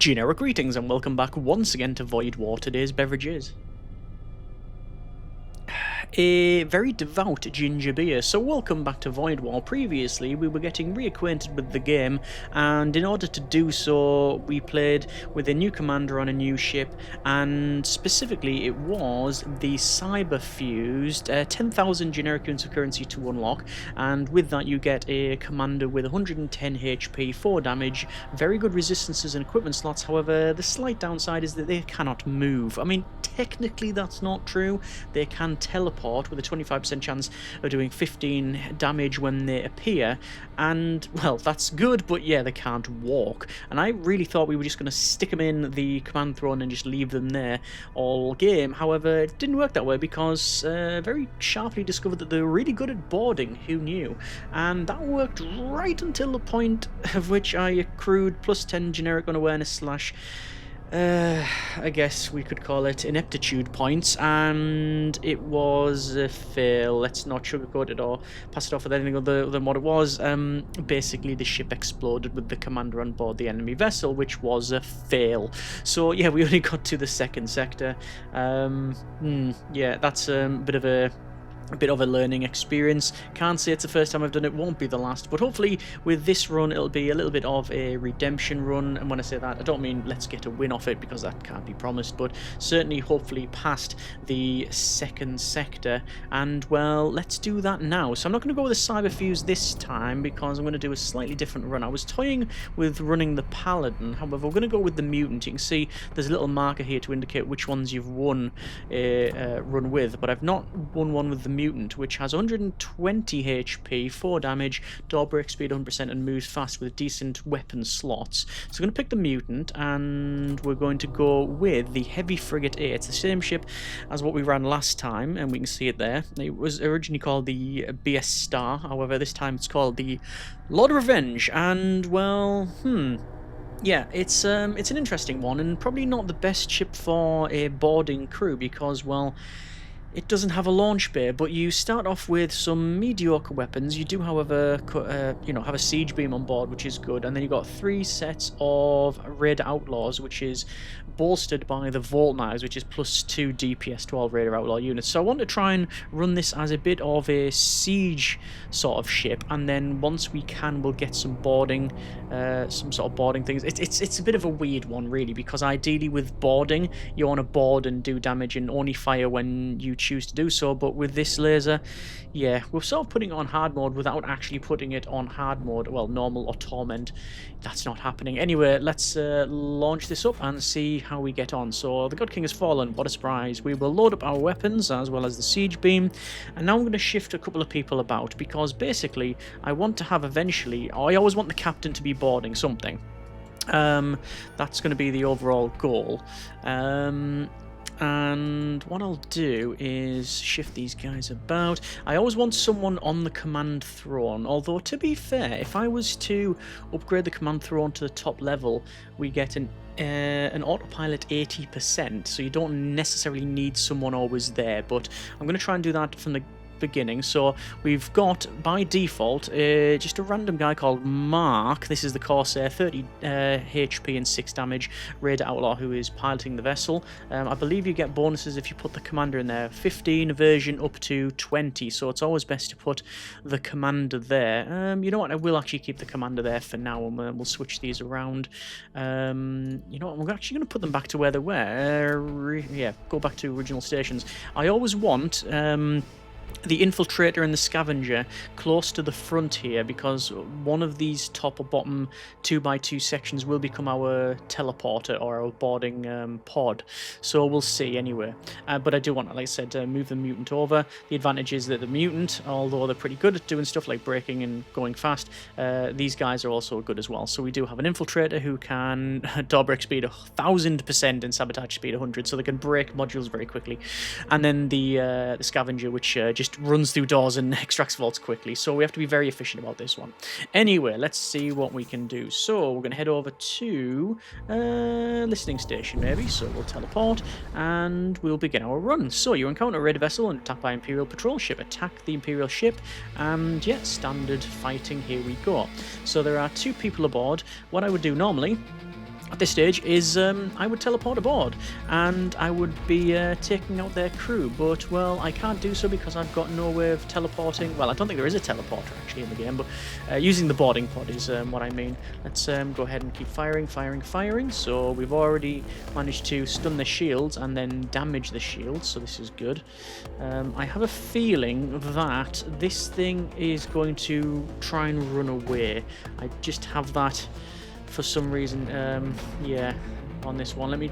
Generic greetings and welcome back once again to Void War. Today's beverage is a very devout ginger beer. So welcome back to Void War. Previously we were getting reacquainted with the game, and in order to do so we played with a new commander on a new ship, and specifically it was the cyber fused 10,000 generic units of currency to unlock, and with that you get a commander with 110 HP, 4 damage, very good resistances and equipment slots. However, the slight downside is that they cannot move. I mean, technically that's not true. They can teleport with a 25% chance of doing 15 damage when they appear, and well, that's good, but yeah, they can't walk. And I really thought we were just going to stick them in the command throne and just leave them there all game. However, it didn't work that way because very sharply discovered that they were really good at boarding. Who knew? And that worked right until the point of which I accrued plus 10 generic unawareness slash I guess we could call it ineptitude points, and it was a fail. Let's not sugarcoat it or pass it off with anything other than what it was. Basically the ship exploded with the commander on board the enemy vessel, which was a fail. So yeah, we only got to the second sector. Yeah, that's a bit of a learning experience. Can't say it's the first time I've done it, won't be the last, but hopefully with this run it'll be a little bit of a redemption run. And when I say that, I don't mean let's get a win off it, because that can't be promised, but certainly hopefully past the second sector. And well, let's do that now. So I'm not going to go with the cyber fuse this time because I'm going to do a slightly different run. I was toying with running the paladin, however we're going to go with the mutant. You can see there's a little marker here to indicate which ones you've won a run with, but I've not won one with the mutant, which has 120 HP, 4 damage, door break speed 100%, and moves fast with decent weapon slots. So I'm going to pick the mutant, and we're going to go with the heavy frigate A. It's the same ship as what we ran last time, and we can see it there. It was originally called the BS Star, however this time it's called the Lord of Revenge, and well, yeah, it's an interesting one, and probably not the best ship for a boarding crew because, well, it doesn't have a launch bay, but you start off with some mediocre weapons. You do, however, have a siege beam on board, which is good, and then you've got 3 sets of Raider Outlaws, which is bolstered by the Vault Knives, which is plus 2 DPS to all Raider Outlaw units. So I want to try and run this as a bit of a siege sort of ship, and then once we can, we'll get some boarding, some sort of boarding things. It's a bit of a weird one, really, because ideally with boarding, you want to board and do damage and only fire when you choose to do so, but with this laser, yeah, we're sort of putting it on hard mode without actually putting it on hard mode, well, normal or torment. That's not happening. Anyway, let's launch this up and see how we get on. So the God King has fallen, what a surprise. We will load up our weapons as well as the siege beam, and now I'm going to shift a couple of people about, because basically I want to have eventually, I always want the captain to be boarding something. That's going to be the overall goal. And what I'll do is shift these guys about. I always want someone on the command throne, although to be fair, if I was to upgrade the command throne to the top level, we get an autopilot 80%, so you don't necessarily need someone always there, but I'm going to try and do that from the beginning. So we've got by default just a random guy called Mark. This is the Corsair, 30 HP and 6 damage Raider Outlaw, who is piloting the vessel. I believe you get bonuses if you put the commander in there, 15 evasion up to 20, so it's always best to put the commander there. You know what, I will actually keep the commander there for now, and we'll switch these around. You know what, we're actually going to put them back to where they were. Yeah, go back to original stations. I always want the infiltrator and the scavenger close to the front here, because one of these top or bottom 2x2 sections will become our teleporter or our boarding pod, so we'll see anyway. But I do want to, like I said, move the mutant over. The advantage is that the mutant, although they're pretty good at doing stuff like braking and going fast, these guys are also good as well. So we do have an infiltrator who can door break speed 1000% and sabotage speed 100, so they can break modules very quickly, and then the scavenger, which just runs through doors and extracts vaults quickly, so we have to be very efficient about this one. Anyway, let's see what we can do. So we're going to head over to listening station maybe, so we'll teleport and we'll begin our run. So you encounter a raid vessel and attacked by Imperial patrol ship. Attack the Imperial ship, and yeah, standard fighting, here we go. So there are 2 people aboard. What I would do normally at this stage is I would teleport aboard and I would be taking out their crew, but well, I can't do so because I've got no way of teleporting. Well, I don't think there is a teleporter actually in the game, but using the boarding pod is what I mean. Let's go ahead and keep firing. So we've already managed to stun the shields and then damage the shields, so this is good. I have a feeling that this thing is going to try and run away. I just have that for some reason. Yeah, on this one. Let me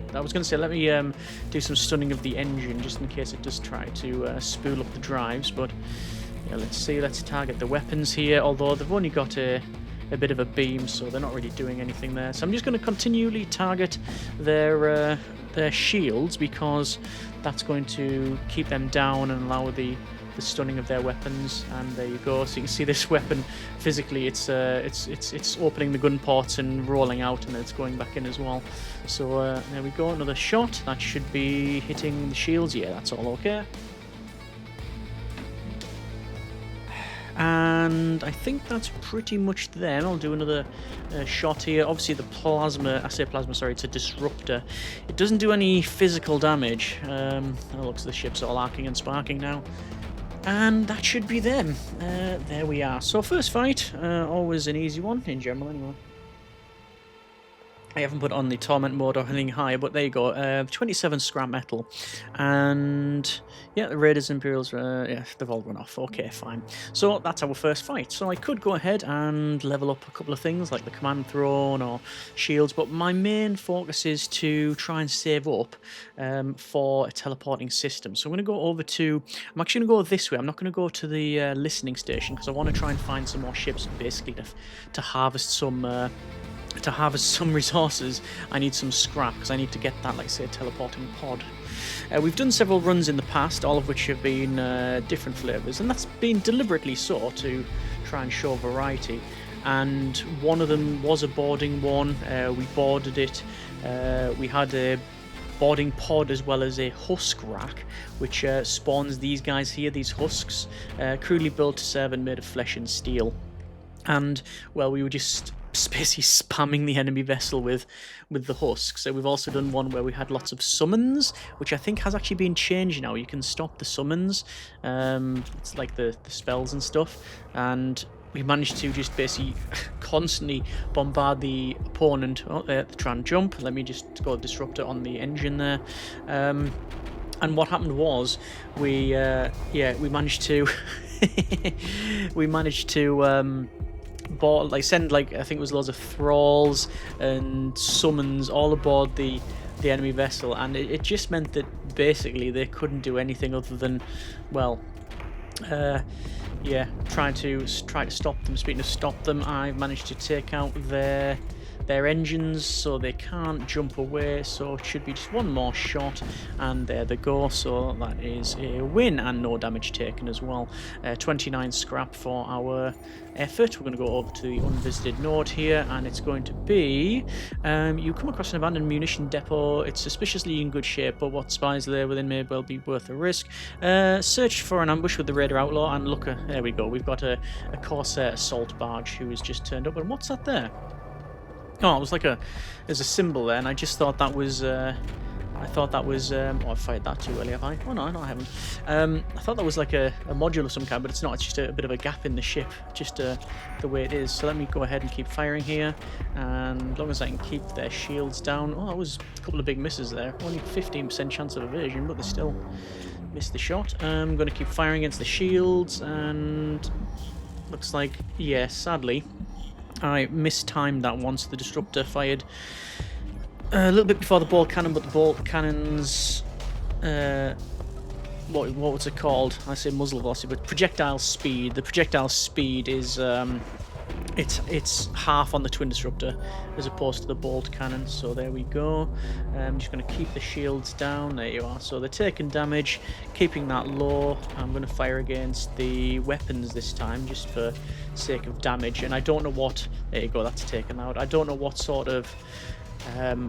do some stunning of the engine just in case it does try to spool up the drives. But yeah, let's target the weapons here, although they've only got a bit of a beam, so they're not really doing anything there. So I'm just going to continually target their shields, because that's going to keep them down and allow the stunning of their weapons. And there you go. So you can see this weapon physically, it's opening the gun ports and rolling out, and then it's going back in as well. So there we go, another shot. That should be hitting the shields. Yeah, that's all okay. And I think that's pretty much them. I'll do another shot here. Obviously the plasma, it's a disruptor. It doesn't do any physical damage. It looks the ship's all arcing and sparking now. And that should be them. There we are. So first fight, always an easy one, in general anyway. I haven't put on the torment mode or anything higher, but there you go. 27 scrap metal. And yeah, the Raiders and Imperials, yeah, they've all run off. Okay, fine. So that's our first fight. So I could go ahead and level up a couple of things like the command throne or shields, but my main focus is to try and save up for a teleporting system. So I'm going to go over to, I'm actually going to go this way. I'm not going to go to the listening station, because I want to try and find some more ships, basically to harvest some resources. I need some scrap, because I need to get that, like say, a teleporting pod. We've done several runs in the past, all of which have been different flavours, and that's been deliberately so to try and show variety. And one of them was a boarding one. We boarded it. We had a boarding pod as well as a husk rack, which spawns these guys here, these husks, crudely built to serve and made of flesh and steel. And well, we were just basically spamming the enemy vessel with the husks. So we've also done one where we had lots of summons, which I think has actually been changed now. You can stop the summons, it's like the spells and stuff, and we managed to just basically constantly bombard the opponent. Oh, there, the try and jump. Let me just go disruptor on the engine there. And what happened was we managed to send, like, I think it was loads of thralls and summons all aboard the enemy vessel, and it just meant that basically they couldn't do anything other than, well, try to stop them. Speaking of stop them, I've managed to take out their engines, so they can't jump away. So it should be just one more shot, and there they go. So that is a win, and no damage taken as well. 29 scrap for our effort. We're going to go over to the unvisited node here, and it's going to be you come across an abandoned munition depot. It's suspiciously in good shape, but what spies there within may well be worth a risk. Search for an ambush with the Raider Outlaw, and look, there we go. We've got a Corsair assault barge who has just turned up. And what's that there? Oh, it was like there's a symbol there, and I just thought that was, oh, I fired that too early, have I? Oh, no, I haven't. I thought that was like a module of some kind, but it's not. It's just a bit of a gap in the ship, just the way it is. So let me go ahead and keep firing here, and as long as I can keep their shields down. Oh, that was a couple of big misses there. Only 15% chance of evasion, but they still missed the shot. I'm going to keep firing against the shields, and looks like, yeah, sadly, I mistimed that one, so the disruptor fired a little bit before the bolt cannon, but the bolt cannon's what was it called? I say muzzle velocity, but projectile speed. The projectile speed is it's half on the twin disruptor as opposed to the bolt cannon. So there we go. I'm just going to keep the shields down. There you are. So they're taking damage, keeping that low. I'm going to fire against the weapons this time, just for sake of damage. And I don't know what. There you go. That's taken out. I don't know what sort of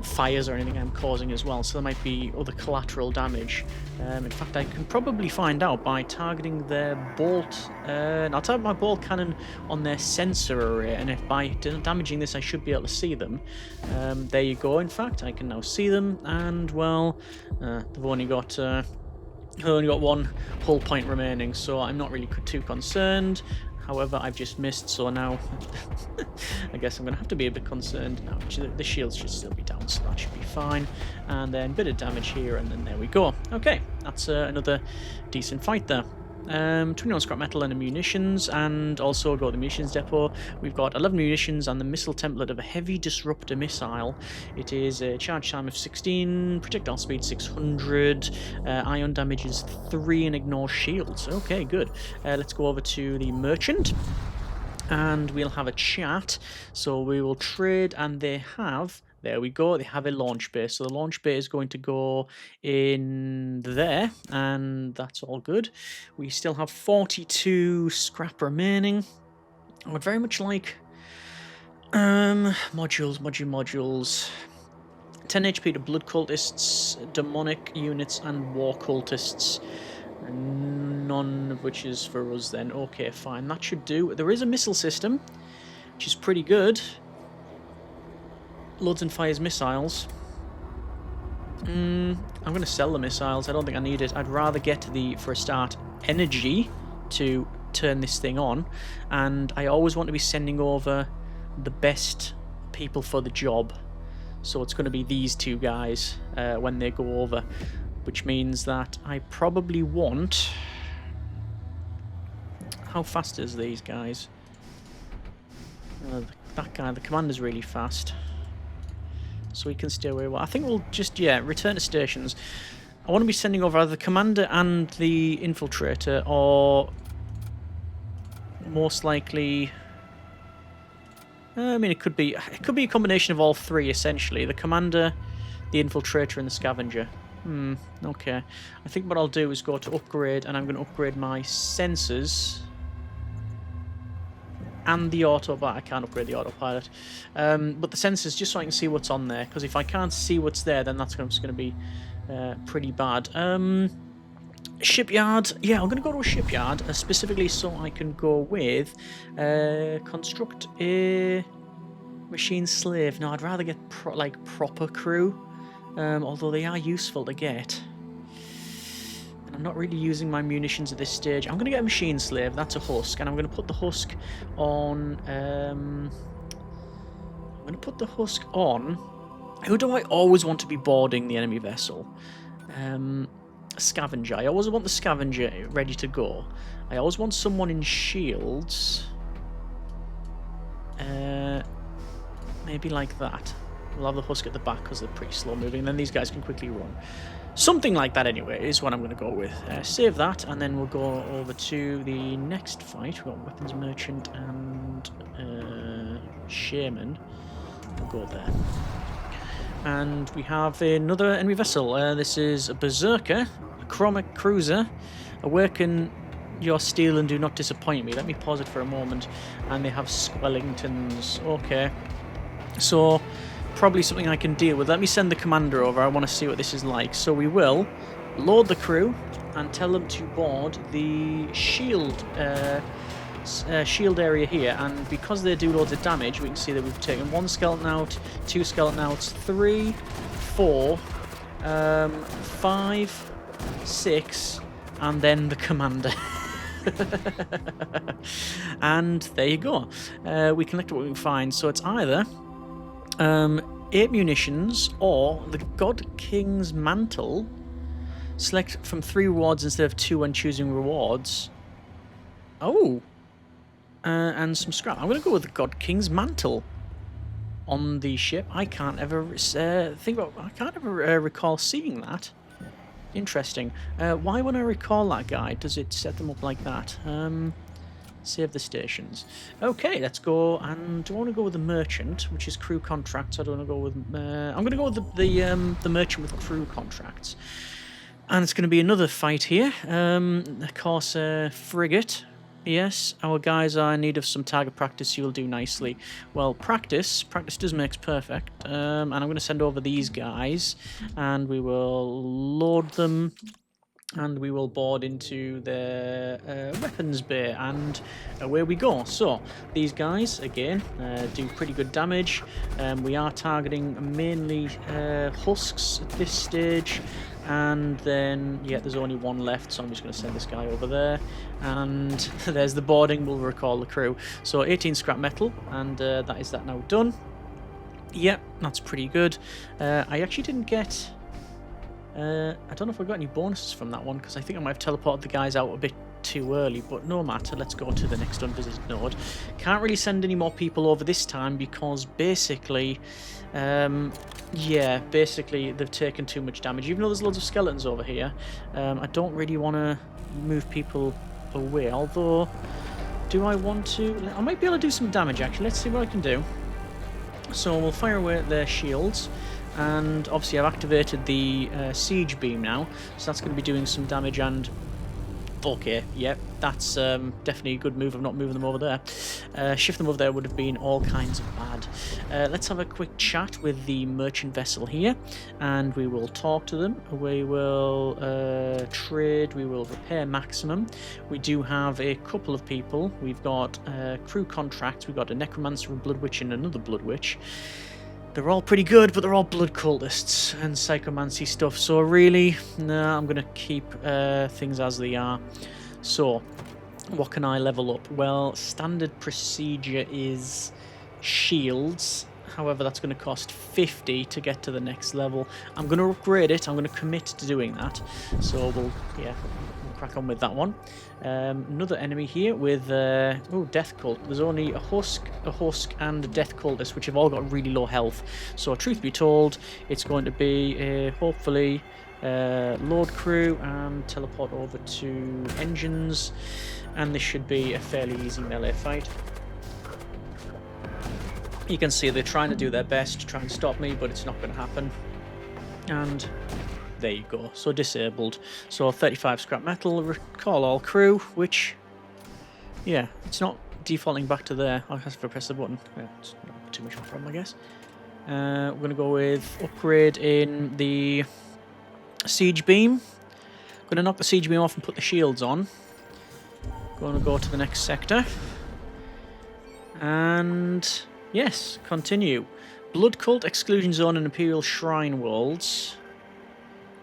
fires or anything I'm causing as well, so there might be other collateral damage. In fact, I can probably find out by targeting their bolt. I'll target my bolt cannon on their sensor array, and if by damaging this I should be able to see them. There you go. In fact, I can now see them, and well, they've only got one hull point remaining, so I'm not really too concerned. However, I've just missed, so now I guess I'm going to have to be a bit concerned. Now, the shields should still be down, so that should be fine. And then a bit of damage here, and then there we go. Okay, that's another decent fight there. 21 scrap metal and munitions, and also got the munitions depot. We've got 11 munitions and the missile template of a heavy disruptor missile. It is a charge time of 16, projectile speed 600, ion damage is 3, and ignore shields. Okay, good. Let's go over to the merchant, and we'll have a chat. So we will trade, and they have... There we go, they have a launch bay. So the launch bay is going to go in there, and that's all good. We still have 42 scrap remaining. I would very much like modules. 10 HP to blood cultists, demonic units, and war cultists. None of which is for us then. Okay, fine, that should do. There is a missile system, which is pretty good. Loads and fires missiles. I'm going to sell the missiles. I don't think I need it. I'd rather get for a start, energy to turn this thing on. And I always want to be sending over the best people for the job. So it's going to be these two guys when they go over. Which means that I probably want... How fast is these guys? That guy, the commander's really fast. So we can stay away. Well, I think we'll just, return to stations. I want to be sending over either the commander and the infiltrator, or most likely... I mean, it could be a combination of all three, essentially. The commander, the infiltrator, and the scavenger. Okay. I think what I'll do is go to upgrade, and I'm going to upgrade my sensors and the autopilot. I can't upgrade the autopilot, but the sensors, just so I can see what's on there, because if I can't see what's there, then that's just going to be pretty bad. Shipyard, yeah, I'm going to go to a shipyard, specifically so I can go with construct a machine slave. No, I'd rather get proper crew, although they are useful to get. And I'm not really using my munitions at this stage. I'm going to get a machine slave. That's a husk, and I'm going to put the husk on. I'm going to put the husk on. Who do I always want to be boarding the enemy vessel? Scavenger. I always want the scavenger ready to go. I always want someone in shields. Maybe like that. We'll have the husk at the back because they're pretty slow moving, and then these guys can quickly run. Something like that anyway is what I'm going to go with. Save that, and then we'll go over to the next fight. We've got weapons merchant and shaman. We'll go there. And we have another enemy vessel. This is a berserker, a chromic cruiser. Awaken your steel and do not disappoint me. Let me pause it for a moment. And they have Squellingtons. Okay. So... probably something I can deal with. Let me send the commander over. I want to see what this is like. So we will load the crew and tell them to board the shield area here. And because they do loads of damage, we can see that we've taken 1 skeleton out, 2 skeleton outs, 3, 4, 5, 6, and then the commander. And there you go. We collect what we can find. So it's either 8 munitions or the God King's Mantle. Select from 3 rewards instead of 2 when choosing rewards. Oh. And some scrap. I'm going to go with the God King's Mantle on the ship. I can't ever recall seeing that. Interesting. Why would I recall that guy? Does it set them up like that? Save the stations. Okay, let's go. And do I want to go with the merchant, which is crew contracts? I don't want to go with. I'm going to go with the merchant with crew contracts. And it's going to be another fight here. Of course, frigate Yes, our guys are in need of some target practice. You'll do nicely. Well, practice does makes perfect. And I'm going to send over these guys, and we will load them, and we will board into the weapons bay, and away we go. So these guys again do pretty good damage. We are targeting mainly husks at this stage. And then, yeah, there's only one left, so I'm just going to send this guy over there. And there's the boarding. We'll recall the crew. So 18 scrap metal, and that is that now done. Yep, that's pretty good. I actually didn't get... I don't know if I got any bonuses from that one, because I think I might have teleported the guys out a bit too early, but no matter. Let's go to the next unvisited node. Can't really send any more people over this time, because basically... yeah, basically they've taken too much damage. Even though there's loads of skeletons over here, I don't really want to move people away. Although, do I want to? I might be able to do some damage actually. Let's see what I can do. So we'll fire away at their shields, and obviously I've activated the siege beam now, so that's going to be doing some damage. And okay, yep, that's definitely a good move of not moving them over there. Shift them over there would have been all kinds of bad. Let's have a quick chat with the merchant vessel here, and we will talk to them. We will trade, we will repair maximum. We do have a couple of people. We've got crew contracts, we've got a necromancer, a blood witch, and another blood witch. They're all pretty good, but they're all blood cultists and psychomancy stuff. So really, nah, I'm going to keep things as they are. So, what can I level up? Well, standard procedure is shields. However, that's going to cost 50 to get to the next level. I'm going to upgrade it. I'm going to commit to doing that. So we'll crack on with that one. Another enemy here with death cult. There's only a husk, and a death cultist, which have all got really low health. So truth be told, it's going to be hopefully load crew and teleport over to engines, and this should be a fairly easy melee fight. You can see they're trying to do their best to try and stop me, but it's not going to happen. And there you go. So disabled. So 35 scrap metal. Recall all crew, which, yeah, it's not defaulting back to there. I'll have to press the button. Yeah, it's not too much of a problem, I guess. We're going to go with upgrade in the siege beam. I'm going to knock the siege beam off and put the shields on. Going to go to the next sector. And yes, continue. Blood Cult, Exclusion Zone, and Imperial Shrine Worlds.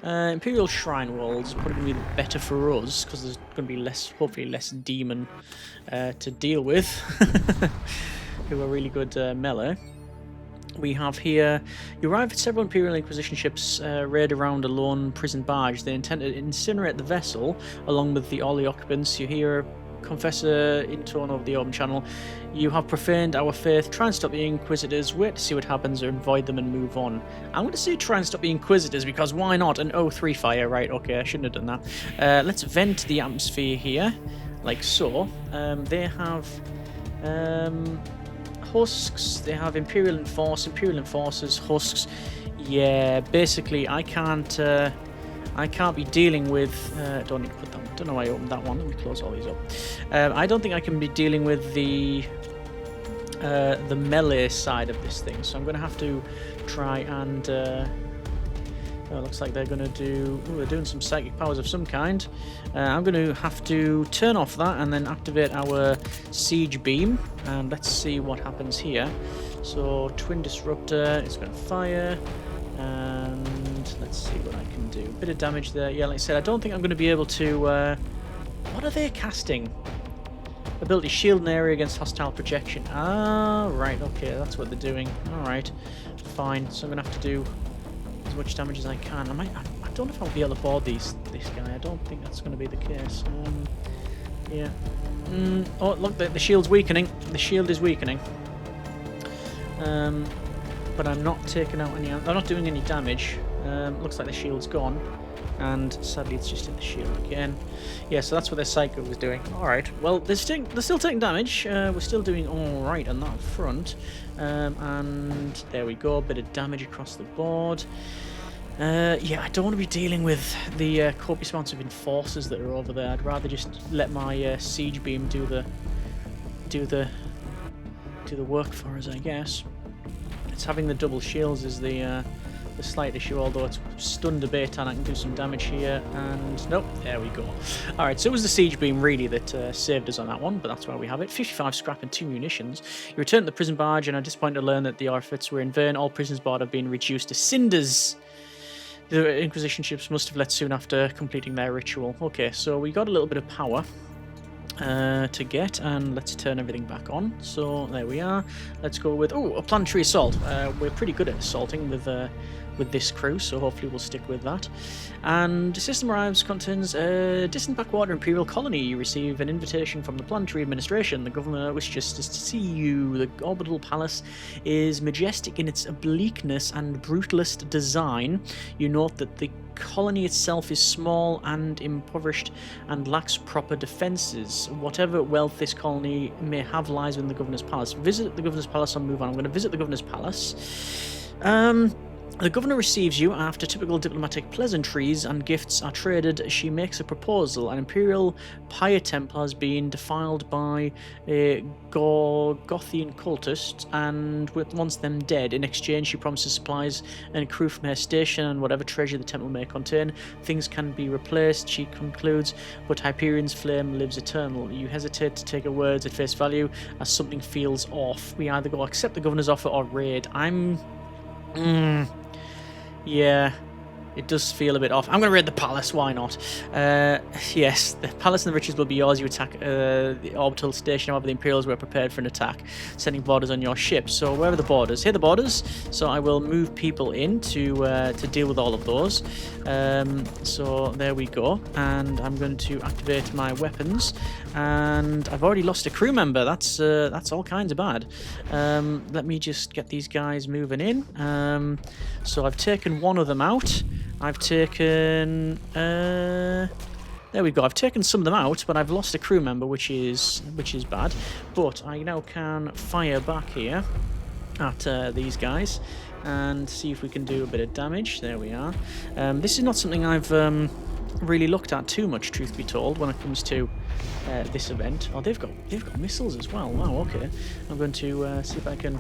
Imperial Shrine Worlds are probably going to be better for us, because there's going to be hopefully less demon to deal with, who are really good melee. We have here, you arrive at several Imperial Inquisition ships raid around a lone prison barge. They intend to incinerate the vessel along with all the occupants. You hear Confessor intone over the open channel. You have profaned our faith. Try and stop the Inquisitors. Wait to see what happens, or avoid them and move on. I'm going to say try and stop the Inquisitors, because why not? An O3 fire, right? Okay, I shouldn't have done that. Let's vent the atmosphere here, like so. They have husks. They have Imperial Enforcers, husks. Yeah, basically I can't be dealing with. Don't need to put that. Don't know why I opened that one. Let me close all these up. I don't think I can be dealing with the melee side of this thing, so I'm going to have to try and. Oh, looks like they're going to do. Ooh, they're doing some psychic powers of some kind. I'm going to have to turn off that and then activate our siege beam, and let's see what happens here. So twin disruptor is going to fire. And let's see what I can do. Bit of damage there. Yeah, like I said, I don't think I'm going to be able to... what are they casting? Ability, shield an area against hostile projection. Ah, right, okay, that's what they're doing. Alright, fine. So I'm going to have to do as much damage as I can. I don't know if I'll be able to board this guy. I don't think that's going to be the case. Yeah. Oh, look, the shield's weakening. The shield is weakening. But I'm not taking out any. I'm not doing any damage. Looks like the shield's gone, and sadly it's just hit the shield again. Yeah, so that's what their psycho was doing. All right. Well, they're still taking damage. We're still doing all right on that front, and there we go. A bit of damage across the board. Yeah, I don't want to be dealing with the copious amounts of enforcers that are over there. I'd rather just let my siege beam do the do the do the work for us, I guess. It's having the double shields is the slight issue, although it's stunned a bit and I can do some damage here, and nope, there we go. Alright, so it was the siege beam really that saved us on that one, but that's why we have it. 55 scrap and 2 munitions. You return to the prison barge and are disappointed to learn that the outfits were in vain. All prisoners aboard have been reduced to cinders. The Inquisition ships must have left soon after completing their ritual. Okay, so we got a little bit of power to get, and let's turn everything back on. So there we are. Let's go with a planetary assault. We're pretty good at assaulting with this crew, so hopefully we'll stick with that. And the system arrives contains a distant backwater Imperial colony. You receive an invitation from the planetary administration. The governor wishes to see you. The orbital palace is majestic in its obliqueness and brutalist design. You note that the colony itself is small and impoverished and lacks proper defences. Whatever wealth this colony may have lies within the governor's palace. Visit the governor's palace on move on. I'm going to visit the governor's palace. The governor receives you after typical diplomatic pleasantries and gifts are traded. She makes a proposal. An Imperial pyre temple has been defiled by Gothian cultists and wants them dead. In exchange, she promises supplies and crew from her station and whatever treasure the temple may contain. Things can be replaced, she concludes, but Hyperion's flame lives eternal. You hesitate to take her words at face value as something feels off. We either go accept the governor's offer or raid. Yeah, it does feel a bit off. I'm going to raid the palace, why not? Yes, the palace and the riches will be yours. You attack the orbital station, however the Imperials were prepared for an attack, sending borders on your ship. So where are the borders? Here are the borders. So I will move people in to deal with all of those. So there we go. And I'm going to activate my weapons. And I've already lost a crew member. That's all kinds of bad. Let me just get these guys moving in. So I've taken one of them out. I've taken there we go. I've taken some of them out, but I've lost a crew member, which is bad. But I now can fire back here at these guys and see if we can do a bit of damage. There we are. This is not something I've really looked at too much, truth be told, when it comes to this event. Oh, they've got missiles as well. Wow. Okay. I'm going to see if I can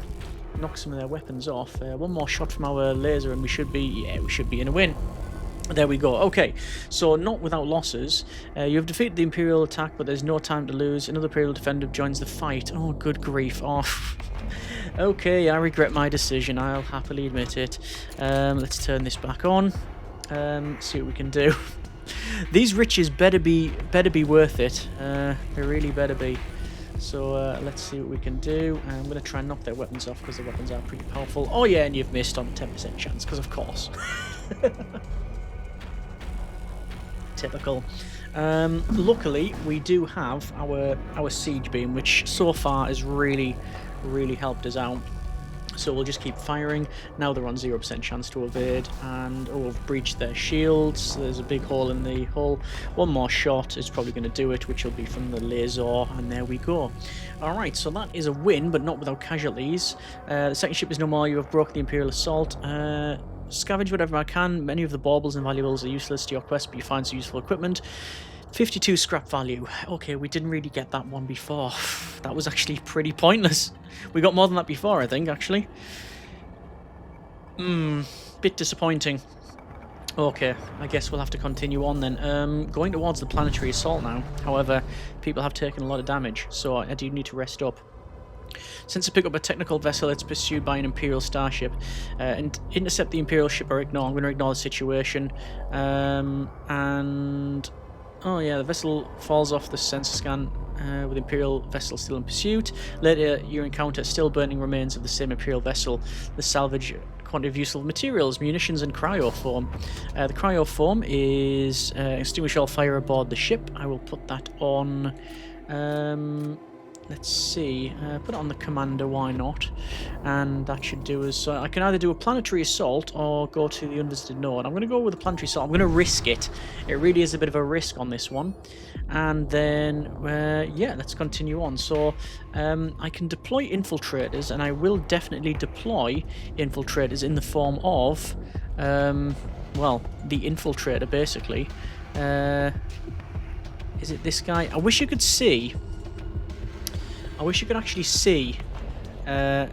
knock some of their weapons off. One more shot from our laser and we should be in a win. There we go. Okay, so not without losses. You have defeated the Imperial attack, but there's no time to lose. Another Imperial defender joins the fight. Oh, good grief. Oh. Okay, I regret my decision. I'll happily admit it. Let's turn this back on. See what we can do. These riches better be worth it. They really better be. So let's see what we can do. I'm going to try and knock their weapons off because the weapons are pretty powerful. Oh yeah, and you've missed on 10% chance because of course. Typical. Luckily, we do have our siege beam, which so far has really helped us out. So we'll just keep firing. Now they're on 0% chance to evade, and we've breached their shields. There's a big hole in the hull. One more shot is probably going to do it, which will be from the laser, and there we go. Alright, so that is a win, but not without casualties. The second ship is no more. You have broken the Imperial assault. Scavenge whatever I can. Many of the baubles and valuables are useless to your quest, but you find some useful equipment. 52 scrap value. Okay, we didn't really get that one before. That was actually pretty pointless. We got more than that before, I think, actually. Bit disappointing. Okay, I guess we'll have to continue on then. Going towards the planetary assault now. However, people have taken a lot of damage, so I do need to rest up. Since to pick up a technical vessel, it's pursued by an Imperial starship. And intercept the Imperial ship or ignore. I'm going to ignore the situation. And... oh yeah, the vessel falls off the sensor scan with Imperial vessel still in pursuit. Later, you encounter still burning remains of the same Imperial vessel. The salvage quantity of useful materials, munitions, and cryofoam. The cryofoam is extinguish all fire aboard the ship. I will put that on. Let's see, put it on the commander, why not? And that should do us. I can either do a planetary assault or go to the unvisited node. I'm going to go with the planetary assault. I'm going to risk it. It really is a bit of a risk on this one. And then, yeah, let's continue on. So, I can deploy infiltrators, and I will definitely deploy infiltrators in the form of well, the infiltrator, basically. Is it this guy? I wish you could see. I wish you could actually see, yeah,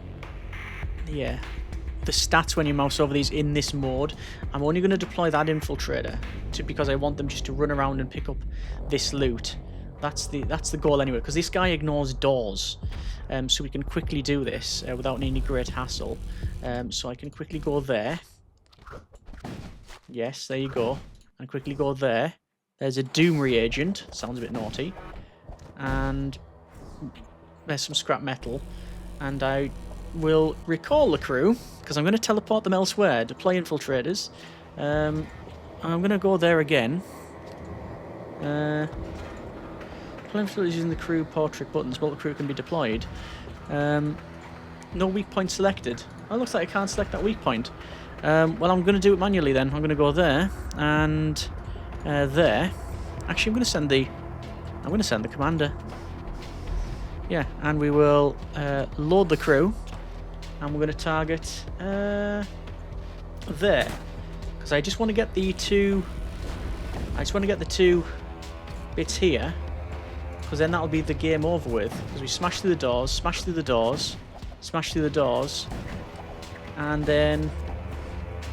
the stats when you mouse over these in this mode. I'm only going to deploy that infiltrator because I want them just to run around and pick up this loot. That's the goal anyway, because this guy ignores doors, so we can quickly do this without any great hassle. So I can quickly go there. Yes, there you go. And quickly go there. There's a Doom reagent. Sounds a bit naughty. And there's some scrap metal. And I will recall the crew, because I'm going to teleport them elsewhere. Deploy infiltrators. I'm going to go there again. Deploy infiltrators using the crew portrait buttons. Well, the crew can be deployed. No weak point selected. Oh, it looks like I can't select that weak point. Well, I'm going to do it manually then. I'm going to go there and there. Actually, I'm going to send the commander. Yeah, and we will load the crew, and we're going to target there, because I just want to get the two. I just want to get the two bits here, because then that'll be the game over with. Because we smash through the doors, smash through the doors, smash through the doors, and then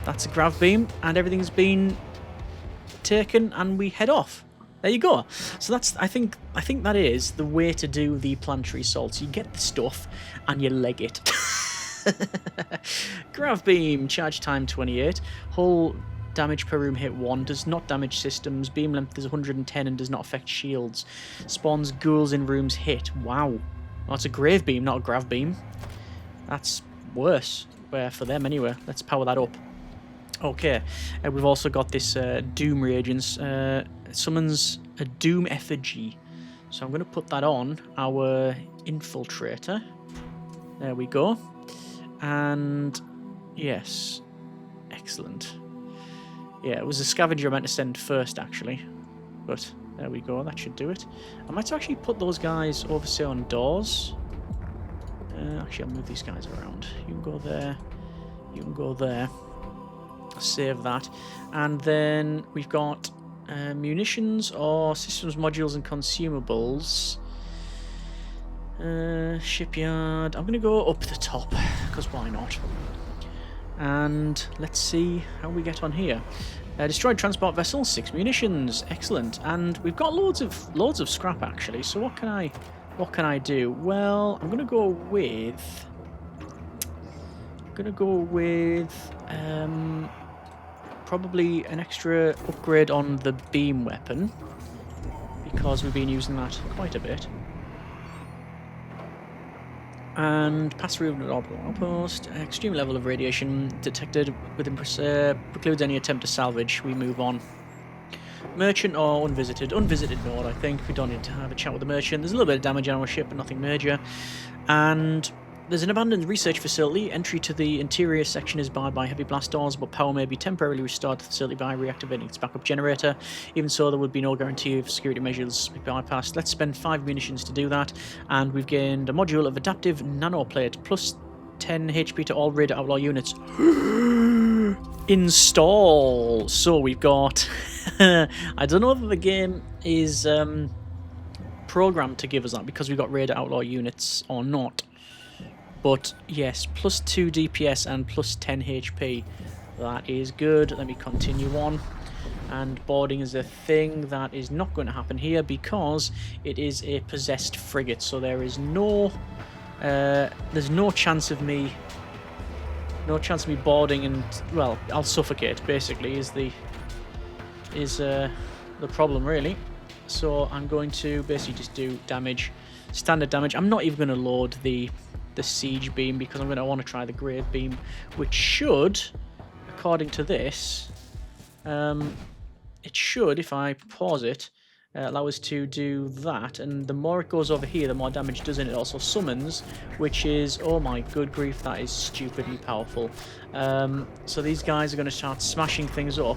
that's a grav beam, and everything's been taken, and we head off. There you go. So that's, I think that is the way to do the planetary assaults. You get the stuff and you leg it. Grav beam, charge time 28. Hull damage per room hit 1, does not damage systems. Beam length is 110 and does not affect shields. Spawns ghouls in rooms hit. Wow. Well, that's a grave beam, not a grav beam. That's worse. For them anyway. Let's power that up. Okay, we've also got this Doom reagents. Summons a Doom effigy. So I'm going to put that on our infiltrator. There we go. And yes, excellent. Yeah, it was a scavenger I meant to send first, actually. But there we go, that should do it. I might actually put those guys over, say, on doors. Actually, I'll move these guys around. You can go there. You can go there. Save that. And then we've got munitions or systems modules and consumables. Shipyard. I'm going to go up the top, because why not? And let's see how we get on here. Destroyed transport vessel, 6 munitions, excellent. And we've got loads of scrap actually. So what can I do? Well, I'm going to go with. Probably an extra upgrade on the beam weapon, because we've been using that quite a bit. And pass through an orbital outpost. Extreme level of radiation detected within precludes any attempt to salvage. We move on. Merchant or unvisited? Unvisited node, I think. We don't need to have a chat with the merchant. There's a little bit of damage on our ship, but nothing major. And there's an abandoned research facility. Entry to the interior section is barred by heavy blast doors, but power may be temporarily restored to the facility by reactivating its backup generator. Even so, there would be no guarantee of security measures be bypassed. Let's spend 5 munitions to do that, and we've gained a module of adaptive nanoplate, plus 10 HP to all raid outlaw units. Install! So we've got... I don't know whether the game is programmed to give us that because we've got raid outlaw units or not. But yes, plus 2 DPS and plus 10 HP. That is good. Let me continue on. And boarding is a thing that is not going to happen here because it is a possessed frigate. So there is no, there's no chance of me, boarding, and well, I'll suffocate. Basically, is the problem really. So I'm going to basically just do damage, standard damage. I'm not even going to load the siege beam because I'm going to want to try the grave beam, which should, according to this, it should, if I pause it, allow us to do that. And the more it goes over here, the more damage does it. It also summons, which is, oh my good grief, that is stupidly powerful. So these guys are going to start smashing things up.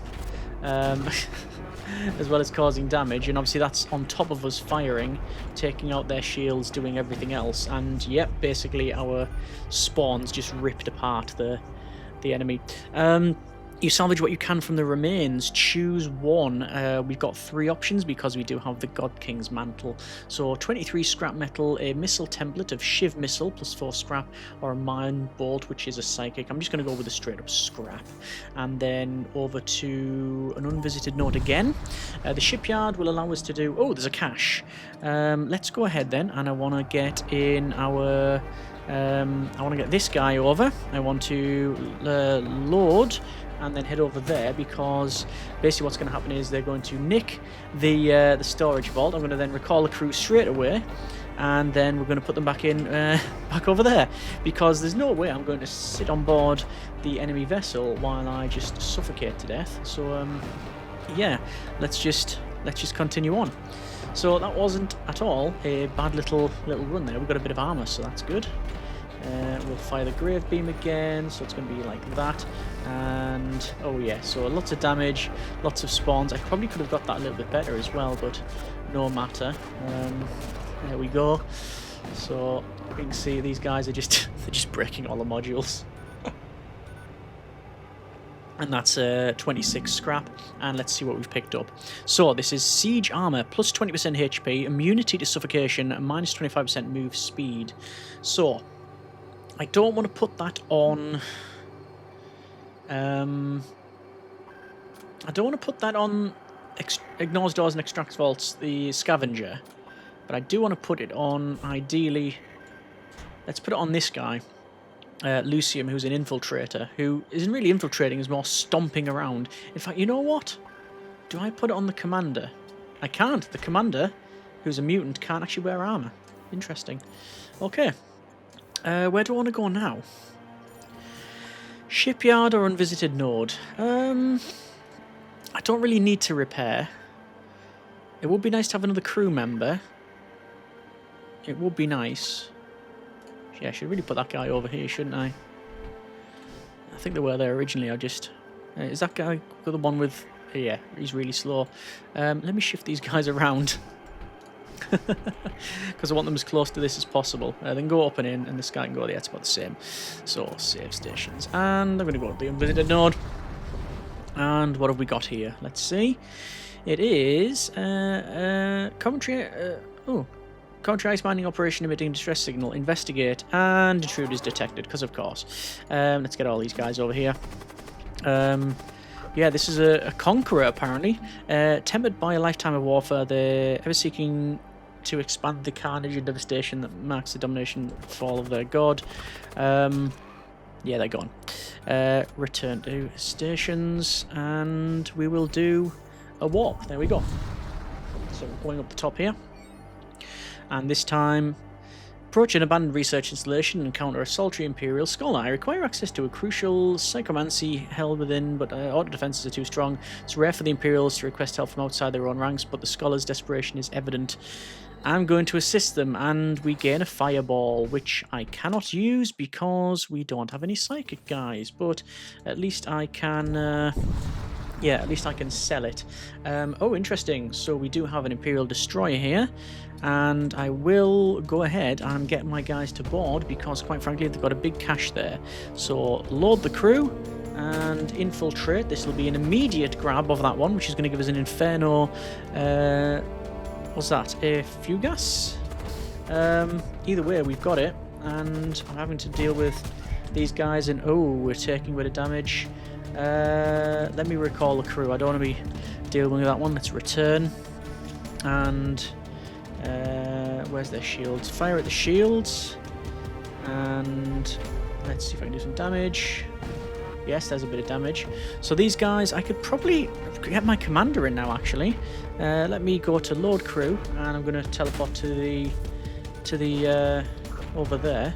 As well as causing damage, and obviously that's on top of us firing, taking out their shields, doing everything else, and yep, basically our spawns just ripped apart the enemy. You salvage what you can from the remains. Choose one. We've got 3 options because we do have the God King's mantle. So 23 scrap metal, a missile template of Shiv missile plus 4 scrap, or a mine bolt, which is a psychic. I'm just going to go with a straight up scrap. And then over to an unvisited node again. The shipyard will allow us to do... Oh, there's a cache. Let's go ahead then, and I want to get in our... I want to get this guy over. I want to load... and then head over there, because basically what's going to happen is they're going to nick the storage vault. I'm going to then recall the crew straight away, and then we're going to put them back in, back over there, because there's no way I'm going to sit on board the enemy vessel while I just suffocate to death. So yeah, let's just continue on. So that wasn't at all a bad little run there. We've got a bit of armor, so that's good. We'll fire the grave beam again, so it's going to be like that. And oh yeah, so lots of damage, lots of spawns. I probably could have got that a little bit better as well, but no matter. There we go. So you can see these guys are just they're just breaking all the modules. And that's 26 scrap, and let's see what we've picked up. So this is siege armor, plus 20% HP, immunity to suffocation, and minus 25% move speed. So I don't want to put that on. I don't want to put that on ignores doors and extracts vaults, the scavenger, but I do want to put it on. Ideally, let's put it on this guy, Lucium, who's an infiltrator, who isn't really infiltrating, is more stomping around. In fact, you know what? Do I put it on the commander? I can't. The commander, who's a mutant, can't actually wear armor. Interesting. Okay. Where do I want to go now? Shipyard or unvisited node? I don't really need to repair. It would be nice to have another crew member. It would be nice. Yeah, I should really put that guy over here, shouldn't I? I think they were there originally. I just... is that guy the one with... Yeah, he's really slow. Let me shift these guys around. Because I want them as close to this as possible. Then go up and in, and this guy can go there. It's about the same. So, save stations. And I'm going to go to the unvisited node. And what have we got here? Let's see. It is... commentary... Commentary ice mining operation emitting distress signal. Investigate. And intruders detected, because of course. Let's get all these guys over here. Yeah, this is a conqueror, apparently. Tempered by a lifetime of warfare, they're ever seeking to expand the carnage and devastation that marks the domination fall of their god. Yeah, they're gone. Return to stations, and we will do a warp. There we go. So we're going up the top here. And this time, approach an abandoned research installation and encounter a solitary Imperial scholar. I require access to a crucial psychomancy held within, but auto defenses are too strong. It's rare for the Imperials to request help from outside their own ranks, but the scholar's desperation is evident. I'm going to assist them, and we gain a fireball, which I cannot use because we don't have any psychic guys, but at least I can... yeah, at least I can sell it. Oh, interesting. So we do have an Imperial destroyer here, and I will go ahead and get my guys to board because, quite frankly, they've got a big cache there. So load the crew and infiltrate. This will be an immediate grab of that one, which is going to give us an Inferno... what's that? A Fugas? Either way, we've got it, and I'm having to deal with these guys, and oh, we're taking a bit of damage. Let me recall the crew. I don't want to be dealing with that one. Let's return. And where's their shields? Fire at the shields. And let's see if I can do some damage. Yes, there's a bit of damage. So these guys, I could probably get my commander in now, actually. Let me go to load crew, and I'm going to teleport to the over there.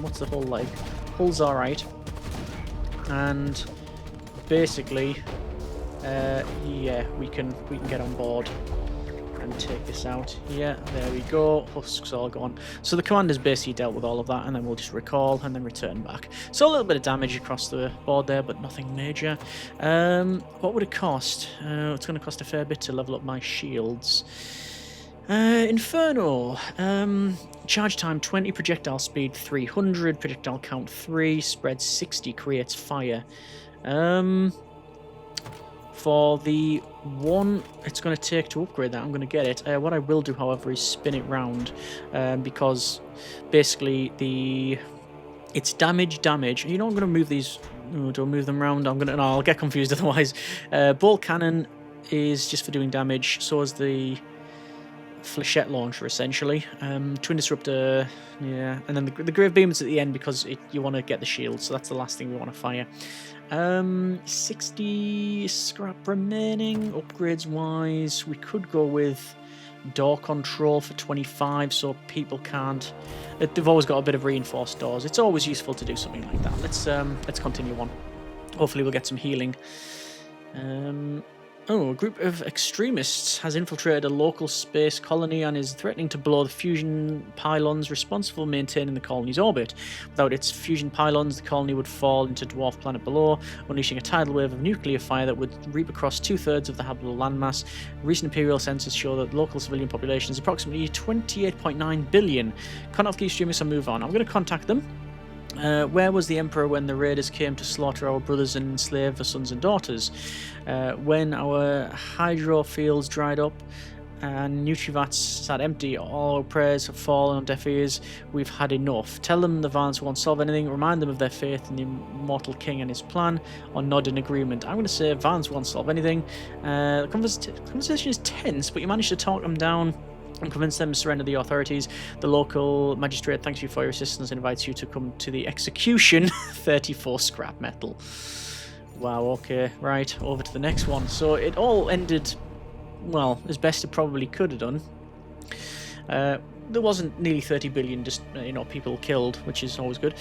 What's the hull like? Hull's alright. And basically, yeah, we can get on board and take this out. Yeah, there we go. Husks all gone. So the commander's basically dealt with all of that, and then we'll just recall and then return back. So a little bit of damage across the board there, but nothing major. What would it cost? It's going to cost a fair bit to level up my shields. Inferno. Charge time 20, projectile speed 300, projectile count 3, spread 60, creates fire. for the one it's going to take to upgrade that, I'm going to get it. What I will do, however, is spin it round, because basically it's damage. You know, I'm going to move these. Oh, don't move them round. No, I'll get confused otherwise. Ball cannon is just for doing damage. So is the flechette launcher, essentially. Twin disruptor, yeah, and then the grave beam is at the end because you want to get the shield. So that's the last thing we want to fire. 60 scrap remaining. Upgrades wise, we could go with door control for 25, so people can't. They've always got a bit of reinforced doors. It's always useful to do something like that. Let's continue on. Hopefully we'll get some healing. Oh, a group of extremists has infiltrated a local space colony and is threatening to blow the fusion pylons responsible for maintaining the colony's orbit. Without its fusion pylons, the colony would fall into dwarf planet below, unleashing a tidal wave of nuclear fire that would reap across 2/3 of the habitable landmass. Recent Imperial census show that the local civilian population is approximately 28.9 billion. Contact the extremists and move on. I'm going to contact them. Where was the Emperor when the raiders came to slaughter our brothers and enslave our sons and daughters? When our hydro fields dried up and nutrivats sat empty, all our prayers have fallen on deaf ears. We've had enough. Tell them the violence won't solve anything. Remind them of their faith in the immortal king and his plan, or nod in agreement. I'm going to say violence won't solve anything. The conversation is tense, but you managed to talk them down and convince them to surrender the authorities. The local magistrate thanks you for your assistance and invites you to come to the execution. 34 scrap metal. Wow, okay, right, over to the next one. So it all ended, well, as best it probably could have done. There wasn't nearly 30 billion just, people killed, which is always good.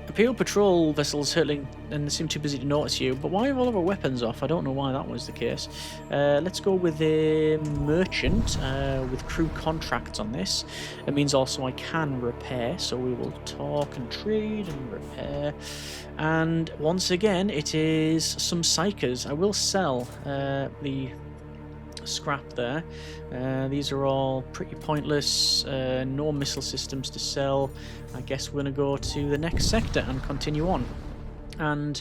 Imperial patrol vessels hurtling, and they seem too busy to notice you. But why have all of our weapons off? I don't know why that was the case. Let's go with a merchant with crew contracts on this. It means also I can repair, so we will talk and trade and repair. And once again, it is some psychers. I will sell the scrap there. These are all pretty pointless. No missile systems to sell. I guess we're going to go to the next sector and continue on. And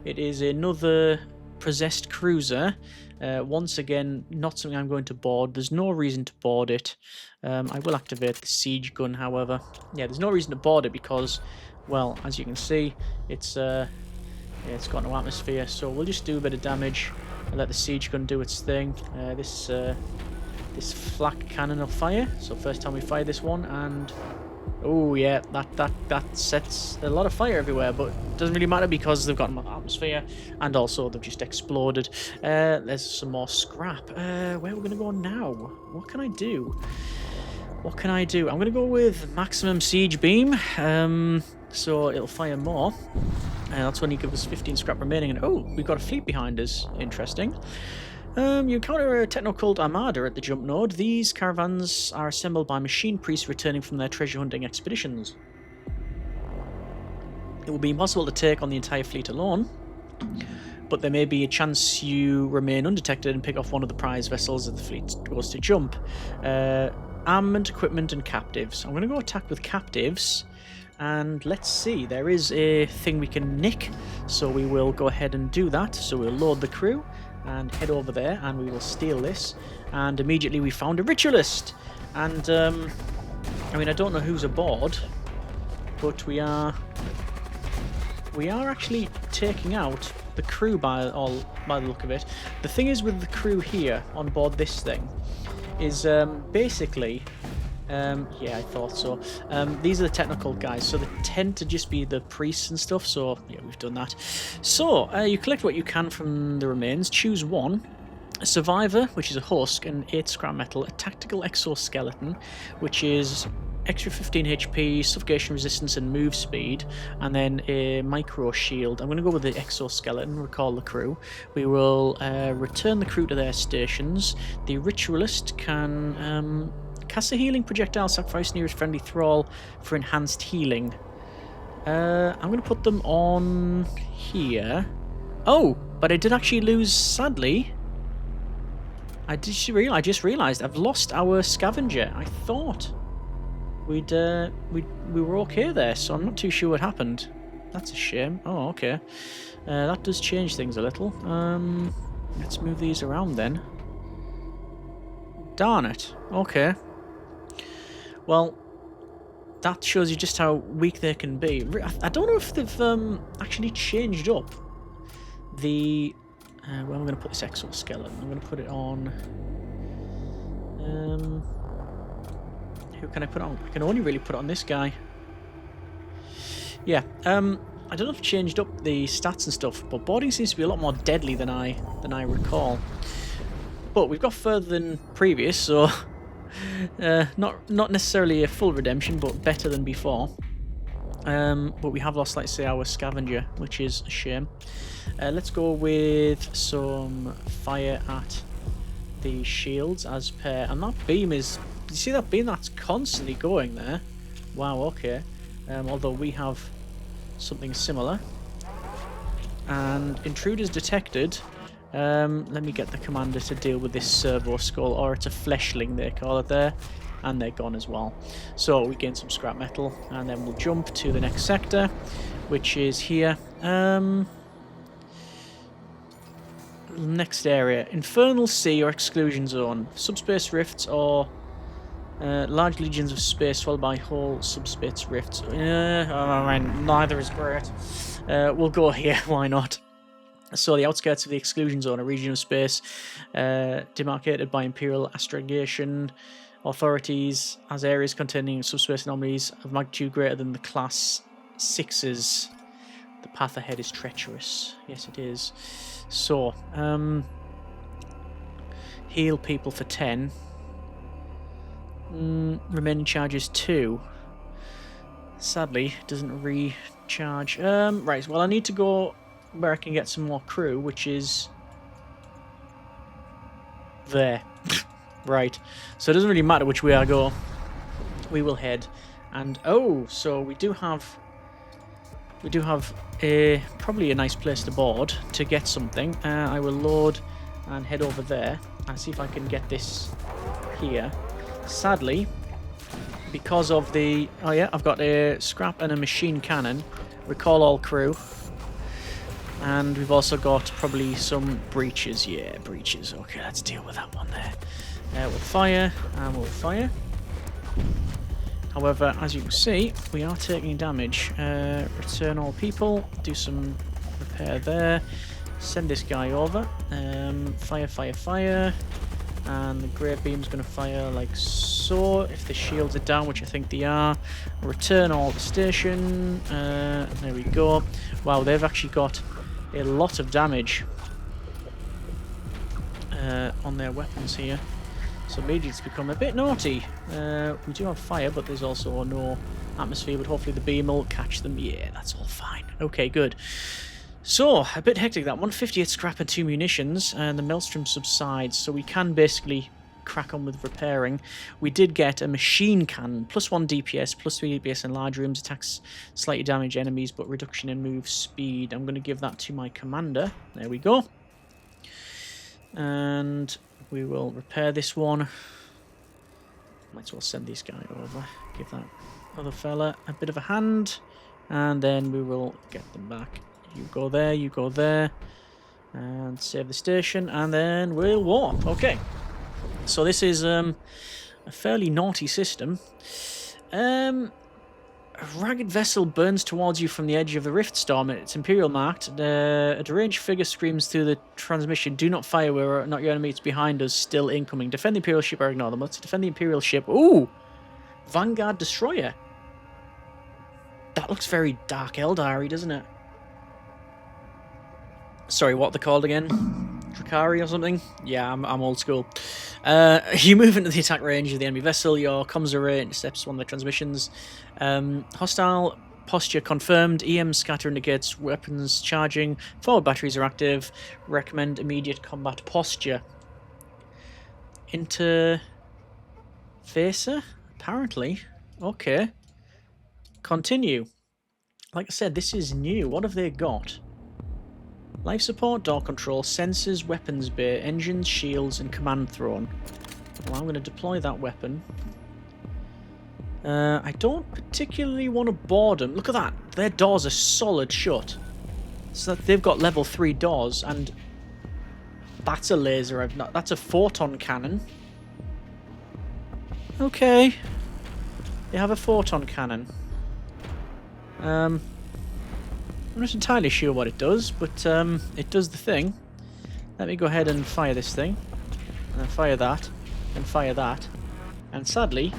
it is another possessed cruiser. Once again, not something I'm going to board. There's no reason to board it. I will activate the siege gun, however. Yeah, there's no reason to board it because, well, as you can see, it's got no atmosphere. So we'll just do a bit of damage and let the siege gun do its thing. This flak cannon will fire. So first time we fire this one, and oh yeah, that sets a lot of fire everywhere, but it doesn't really matter because they've got no atmosphere and also they've just exploded. There's some more scrap. Where are we going to go now? What can I do? I'm going to go with maximum siege beam. So it'll fire more. That's when you give us 15 scrap remaining. And oh, we've got a fleet behind us. Interesting. You encounter a techno-cult armada at the jump node. These caravans are assembled by machine priests returning from their treasure hunting expeditions. It will be impossible to take on the entire fleet alone, but there may be a chance you remain undetected and pick off one of the prize vessels as the fleet goes to jump. Armament, equipment, and captives. I'm going to go attack with captives. And let's see, there is a thing we can nick, so we will go ahead and do that. So we'll load the crew and head over there, and we will steal this. And immediately we found a ritualist. And I mean, I don't know who's aboard, but we are actually taking out the crew by the look of it. The thing is with the crew here on board this thing is basically. Yeah, I thought so. These are the technical guys, so they tend to just be the priests and stuff, so yeah, we've done that. So, you collect what you can from the remains, choose one. A survivor, which is a husk, and 8 scrap metal. A tactical exoskeleton, which is extra 15 HP, suffocation resistance and move speed, and then a micro shield. I'm going to go with the exoskeleton, recall the crew. We will return the crew to their stations. The ritualist can... cast a healing projectile, sacrifice nearest friendly thrall for enhanced healing. I'm going to put them on here. Oh, but I did actually lose, sadly. I just realised I've lost our scavenger. I thought we were okay there, so I'm not too sure what happened. That's a shame. Oh, okay. That does change things a little. Let's move these around then. Darn it. Okay. Well, that shows you just how weak they can be. I don't know if they've actually changed up the... where am I going to put this exoskeleton? I'm going to put it on... who can I put on? I can only really put it on this guy. Yeah, I don't know if it changed up the stats and stuff, but boarding seems to be a lot more deadly than I recall. But we've got further than previous, so not necessarily a full redemption, but better than before. But we have lost, like say, our scavenger, which is a shame. Let's go with some fire at the shields as per, and that beam is, you see that beam that's constantly going there? Wow, okay. Although we have something similar. And intruders detected. Let me get the commander to deal with this servo skull, or it's a fleshling they call it there, and they're gone as well. So we gain some scrap metal, and then we'll jump to the next sector, which is here. Next area, Infernal Sea or Exclusion Zone, subspace rifts or large legions of space followed by whole subspace rifts. Neither is great. We'll go here, why not? So the outskirts of the Exclusion Zone, a region of space demarcated by Imperial astrogation authorities as areas containing subspace anomalies of magnitude greater than the class 6s. The path ahead is treacherous. Yes, it is. So, heal people for 10. Remaining charges 2. Sadly, it doesn't recharge. Right, well, I need to go where I can get some more crew, which is there. Right, so it doesn't really matter which way I go. We will head, and oh, so we do have probably a nice place to board to get something. I will load and head over there and see if I can get this here. Sadly, because of the... Oh yeah, I've got a scrap and a machine cannon. Recall all crew. And we've also got probably some breaches. Yeah, breaches. Okay, let's deal with that one there. We'll fire, and we'll fire. However, as you can see, we are taking damage. Return all people. Do some repair there. Send this guy over. Fire, fire, fire. And the great beam's going to fire like so. If the shields are down, which I think they are. Return all the station. There we go. Wow, they've actually got a lot of damage on their weapons here. So maybe it's become a bit naughty. We do have fire, but there's also no atmosphere, but hopefully the beam will catch them. Yeah, that's all fine. Okay, good. So, a bit hectic that one. 58 scrap and 2 munitions, and the maelstrom subsides, so we can basically crack on with repairing. We did get a machine cannon, +1 DPS, +3 DPS in large rooms, attacks slightly damage enemies, but reduction in move speed. I'm going to give that to my commander. There we go. And we will repair this one. Might as well send this guy over. Give that other fella a bit of a hand. And then we will get them back. You go there, you go there. And save the station. And then we'll warp. Okay. So this is a fairly naughty system. A ragged vessel burns towards you from the edge of the rift storm. It's Imperial marked. A deranged figure screams through the transmission, "Do not fire, we're not your enemy, it's behind us, still incoming. Defend the Imperial ship or ignore them." Let's defend the Imperial ship. Ooh! Vanguard Destroyer. That looks very Dark Eldar-y, doesn't it? Sorry, what they're called again? Drakari or something? Yeah, I'm old school. You move into the attack range of the enemy vessel. Your comms array intercepts one of the transmissions. Hostile posture confirmed. EM scatter indicates weapons charging. Forward batteries are active. Recommend immediate combat posture. Interfacer? Apparently. Okay. Continue. Like I said, this is new. What have they got? Life support, door control, sensors, weapons bay, engines, shields, and command throne. Well, I'm going to deploy that weapon. I don't particularly want to board them. Look at that. Their doors are solid shut. So they've got level 3 doors, and that's a laser. That's a photon cannon. Okay. They have a photon cannon. I'm not entirely sure what it does, but it does the thing. Let me go ahead and fire this thing. And then fire that. And fire that. And sadly,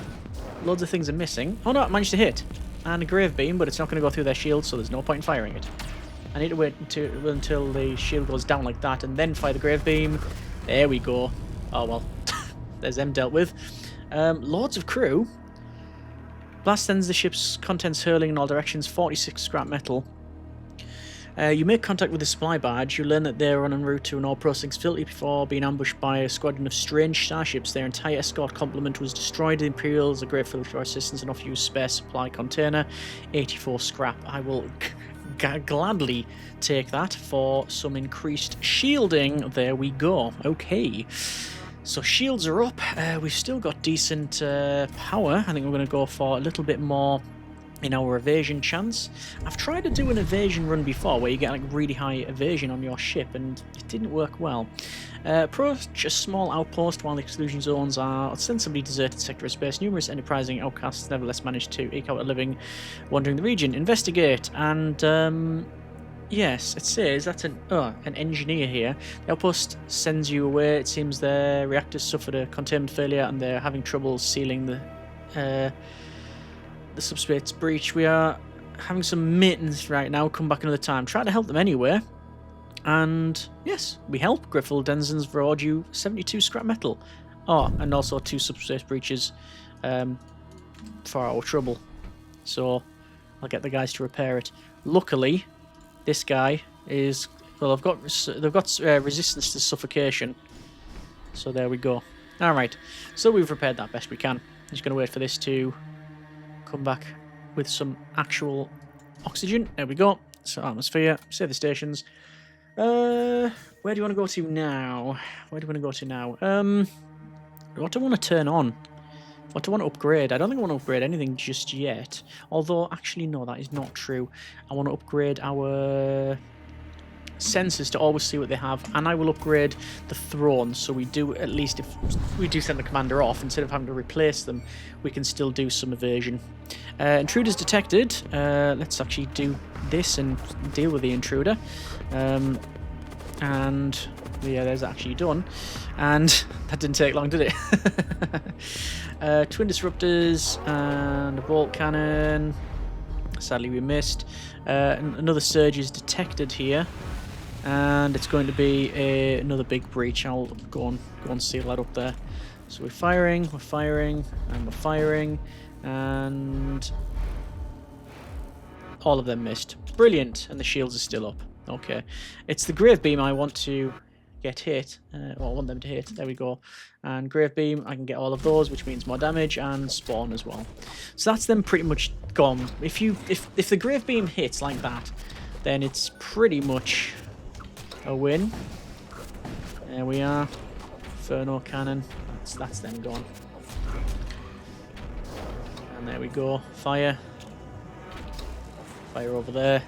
loads of things are missing. Oh no, I managed to hit. And a grave beam, but it's not going to go through their shield, so there's no point in firing it. I need to wait until the shield goes down like that, and then fire the grave beam. There we go. Oh well. There's them dealt with. Loads of crew. Blast sends the ship's contents hurling in all directions. 46 scrap metal. You make contact with the supply barge. You learn that they're on en route to an ore processing facility before being ambushed by a squadron of strange starships. Their entire escort complement was destroyed. The Imperials are grateful for your assistance and offer you a spare supply container. 84 scrap. I will gladly take that for some increased shielding. There we go. Okay. So shields are up. We've still got decent power. I think we're going to go for a little bit more in our evasion chance. I've tried to do an evasion run before where you get like really high evasion on your ship, and it didn't work well. Approach a small outpost while the exclusion zones are ostensibly deserted sector of space. Numerous enterprising outcasts nevertheless manage to eke out a living wandering the region. Investigate, and yes, it says that's an engineer here. The outpost sends you away. It seems their reactors suffered a containment failure and they're having trouble sealing the subspace breach. We are having some maintenance right now. Come back another time. Try to help them anyway. And yes, we help. Griffel Denzens reward you 72 scrap metal. Oh, and also 2 subspace breaches for our trouble. So I'll get the guys to repair it. Luckily, this guy is, well, they've got resistance to suffocation. So there we go. All right. So we've repaired that best we can. I'm just going to wait for this to come back with some actual oxygen. There we go. So atmosphere. Save the stations. Where do you want to go to now? Where do you want to go to now? What do I want to turn on? What do I want to upgrade? I don't think I want to upgrade anything just yet. Although, actually, no, that is not true. I want to upgrade our sensors to always see what they have, and I will upgrade the throne, so we do, at least if we do send the commander off, instead of having to replace them, we can still do some evasion. Intruders detected. Let's actually do this and deal with the intruder. And yeah, there's actually done, and that didn't take long, did it? Twin disruptors and a bolt cannon. Sadly we missed. Another surge is detected here, and it's going to be another big breach. I'll go and seal that up there. So we're firing, and we're firing, and all of them missed. Brilliant, and the shields are still up. Okay, it's the grave beam I want to get hit, or I want them to hit. There we go. And grave beam, I can get all of those, which means more damage, and spawn as well. So that's them pretty much gone. If the grave beam hits like that, then it's pretty much a win. There we are. Inferno cannon. That's them gone. And there we go. Fire. Fire over there.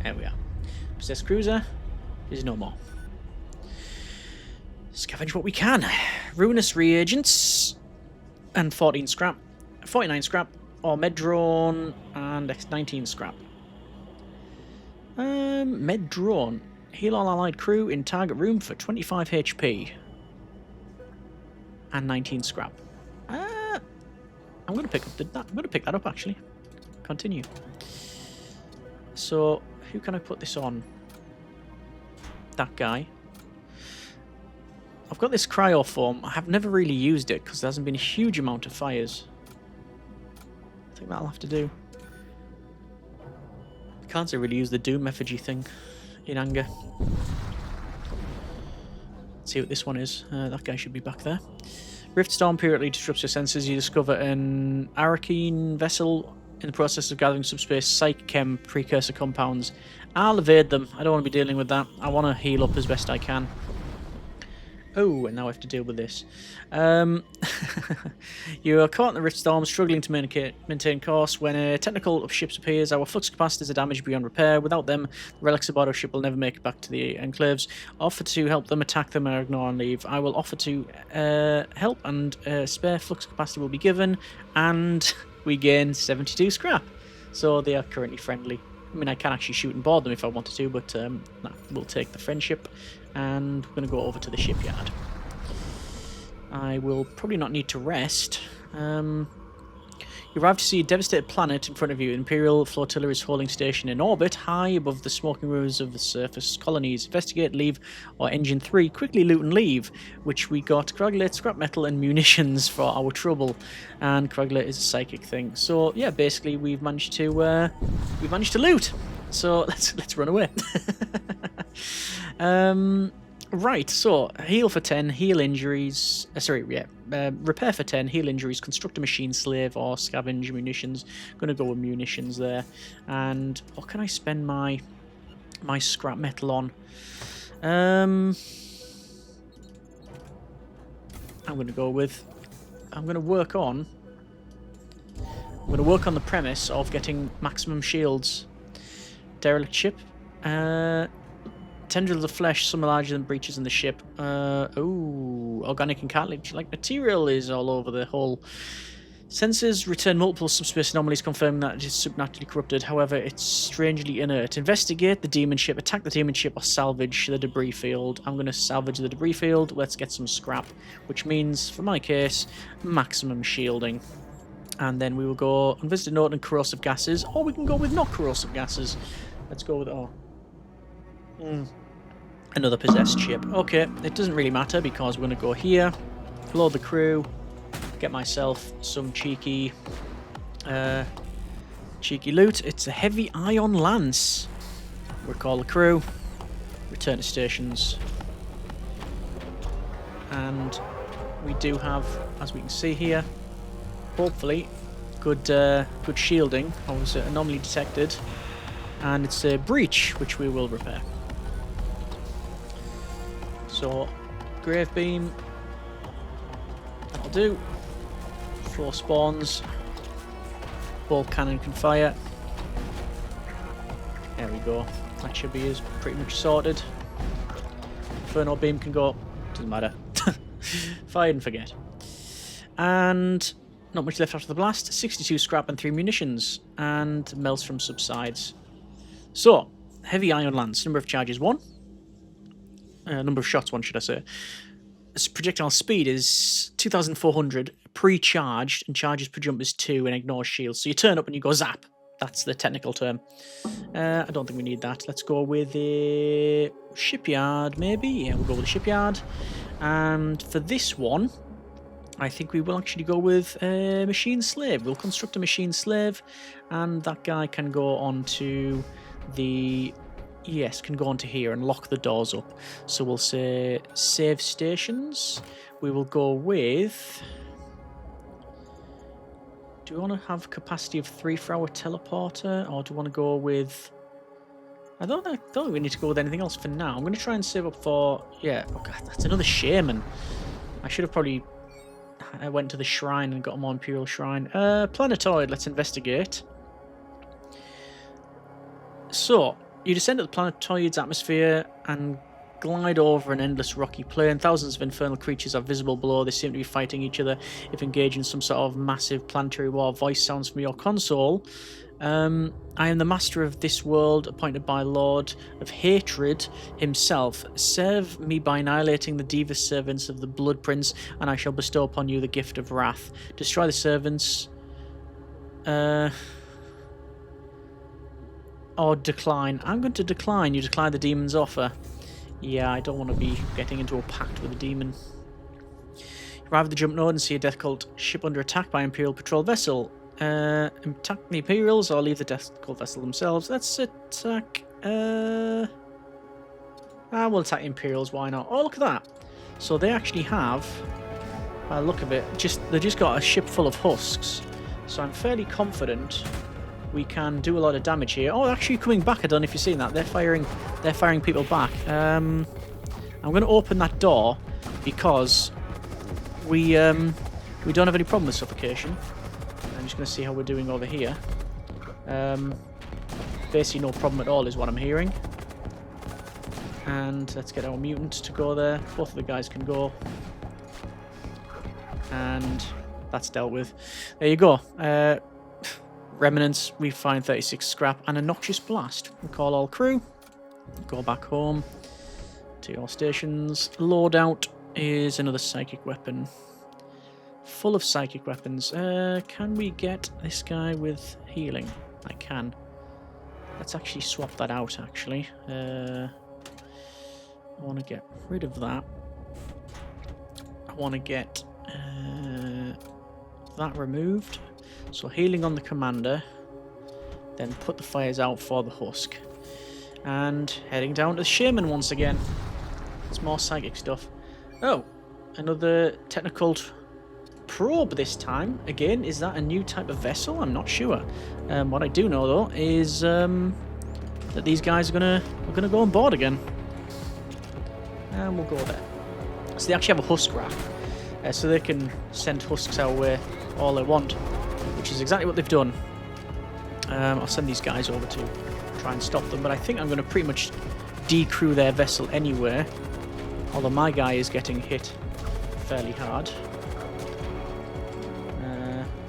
There we are. Possessed cruiser is no more. Scavenge what we can. Ruinous reagents and 14 scrap. 49 scrap. Or med drone and 19 scrap. Med drone. Heal all allied crew in target room for 25 HP. And 19 scrap. I'm gonna pick that up actually. Continue. So who can I put this on? That guy. I've got this cryofoam. I have never really used it because there hasn't been a huge amount of fires. I think that'll have to do. I can't really use the doom effigy thing in anger. Let's see what this one is. That guy should be back there. Rift storm periodically disrupts your sensors. You discover an Arakine vessel in the process of gathering subspace psych chem precursor compounds. I'll evade them. I don't want to be dealing with that. I want to heal up as best I can. Oh, and now I have to deal with this. You are caught in the rift storm, struggling to maintain course. When a technical of ships appears, our flux capacitors are damaged beyond repair. Without them, the relics aboard our ship will never make it back to the enclaves. Offer to help them, attack them, or ignore and leave. I will offer to help, and spare flux capacity will be given, and we gain 72 scrap. So they are currently friendly. I mean, I can actually shoot and board them if I wanted to, but we'll take the friendship, and we're going to go over to the shipyard. I will probably not need to rest. You arrive to see a devastated planet in front of you. Imperial flotilla is holding station in orbit, high above the smoking ruins of the surface colonies. Investigate, leave, or engine 3. Quickly loot and leave, which we got coagulate, scrap metal, and munitions for our trouble. And coagulate is a psychic thing. So yeah, basically we've managed to loot. So let's run away. Right, so heal for 10, heal injuries. Repair for 10, heal injuries, construct a machine slave, or scavenge munitions. Gonna go with munitions there. And what can I spend my scrap metal on? I'm gonna work on the premise of getting maximum shields. Derelict ship. Tendrils of flesh, some are larger than breaches in the ship. Organic and cartilage-like material is all over the hull. Sensors return multiple subspace anomalies confirming that it is supernaturally corrupted. However, it's strangely inert. Investigate the demon ship, attack the demon ship, or salvage the debris field. I'm going to salvage the debris field. Let's get some scrap, which means, for my case, maximum shielding. And then we will go unvisited note and corrosive gases, or we can go with not corrosive gases. Let's go with another possessed ship. Okay, it doesn't really matter because we're going to go here, load the crew, get myself some cheeky loot. It's a heavy ion lance. Recall the crew, return to stations, and we do have, as we can see here, hopefully good shielding. Obviously anomaly detected, and it's a breach which we will repair. So, grave beam, that'll do. 4 spawns. Bolt cannon can fire. There we go. That should be pretty much sorted. Inferno beam can go. Doesn't matter. Fire and forget. And not much left after the blast. 62 scrap and 3 munitions. And Maelstrom subsides. So, heavy iron lance. Number of charges 1. Number of shots 1, should I say. Projectile speed is 2,400 pre-charged, and charges per jump is 2 and ignores shields. So you turn up and you go zap. That's the technical term. I don't think we need that. Let's go with a shipyard, maybe. Yeah, we'll go with a shipyard. And for this one, I think we will actually go with a machine slave. We'll construct a machine slave, and that guy can go on to the... Yes, can go onto here and lock the doors up. So we'll say save stations. We will go with... Do we want to have capacity of 3 for our teleporter? Or do we want to go with... I don't think we need to go with anything else for now. I'm going to try and save up for... Yeah, oh God, that's another shaman. I should have probably... I went to the shrine and got a more Imperial shrine. Planetoid, let's investigate. So... You descend to the planetoid's atmosphere and glide over an endless rocky plain. Thousands of infernal creatures are visible below. They seem to be fighting each other. If engaged in some sort of massive planetary war, voice sounds from your console. I am the master of this world, appointed by Lord of Hatred himself. Serve me by annihilating the devious servants of the Blood Prince, and I shall bestow upon you the gift of wrath. Destroy the servants... Or decline. I'm going to decline. You decline the demon's offer. Yeah, I don't want to be getting into a pact with a demon. You arrive at the jump node and see a Death Cult ship under attack by Imperial patrol vessel. Attack the Imperials or leave the Death Cult vessel themselves. Let's attack... we'll attack the Imperials, why not? Oh, look at that. So they actually have, by the look of it, they just got a ship full of husks. So I'm fairly confident... we can do a lot of damage here. Oh, actually coming back. I don't know if you've seen that. They're firing people back. I'm going to open that door because we don't have any problem with suffocation. I'm just going to see how we're doing over here. Basically no problem at all is what I'm hearing. And let's get our mutant to go there. Both of the guys can go. And that's dealt with. There you go. Remnants, we find 36 scrap and a noxious blast. We call all crew. Go back home to your stations. Loadout is another psychic weapon. Full of psychic weapons. Can we get this guy with healing? I can. Let's actually swap that out, actually. I want to get rid of that. I want to get that removed. So healing on the commander. Then put the fires out for the husk. And heading down to the shaman once again. It's more psychic stuff. Oh, another technical probe this time. Again, is that a new type of vessel? I'm not sure. What I do know though is that these guys are gonna go on board again. And we'll go there. So they actually have a husk rack. So they can send husks our way all they want. Which is exactly what they've done. I'll send these guys over to try and stop them. But I think I'm going to pretty much decrew their vessel anyway. Although my guy is getting hit fairly hard.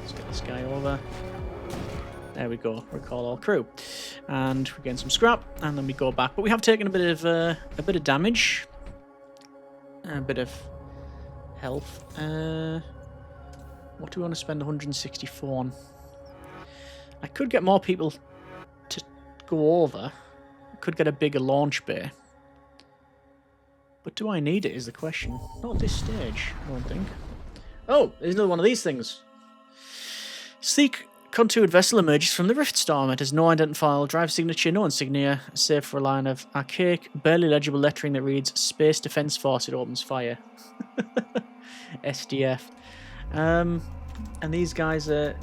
Let's get this guy over. There we go. Recall all crew. And we gain some scrap. And then we go back. But we have taken a bit of damage. A bit of health. What do we want to spend 164 on? I could get more people to go over. I could get a bigger launch bay. But do I need it is the question. Not at this stage, I don't think. Oh, there's another one of these things. Sleek contoured vessel emerges from the rift storm. It has no identifiable drive signature, no insignia, save for a line of archaic, barely legible lettering that reads Space Defense Force. It opens fire. SDF. And these guys are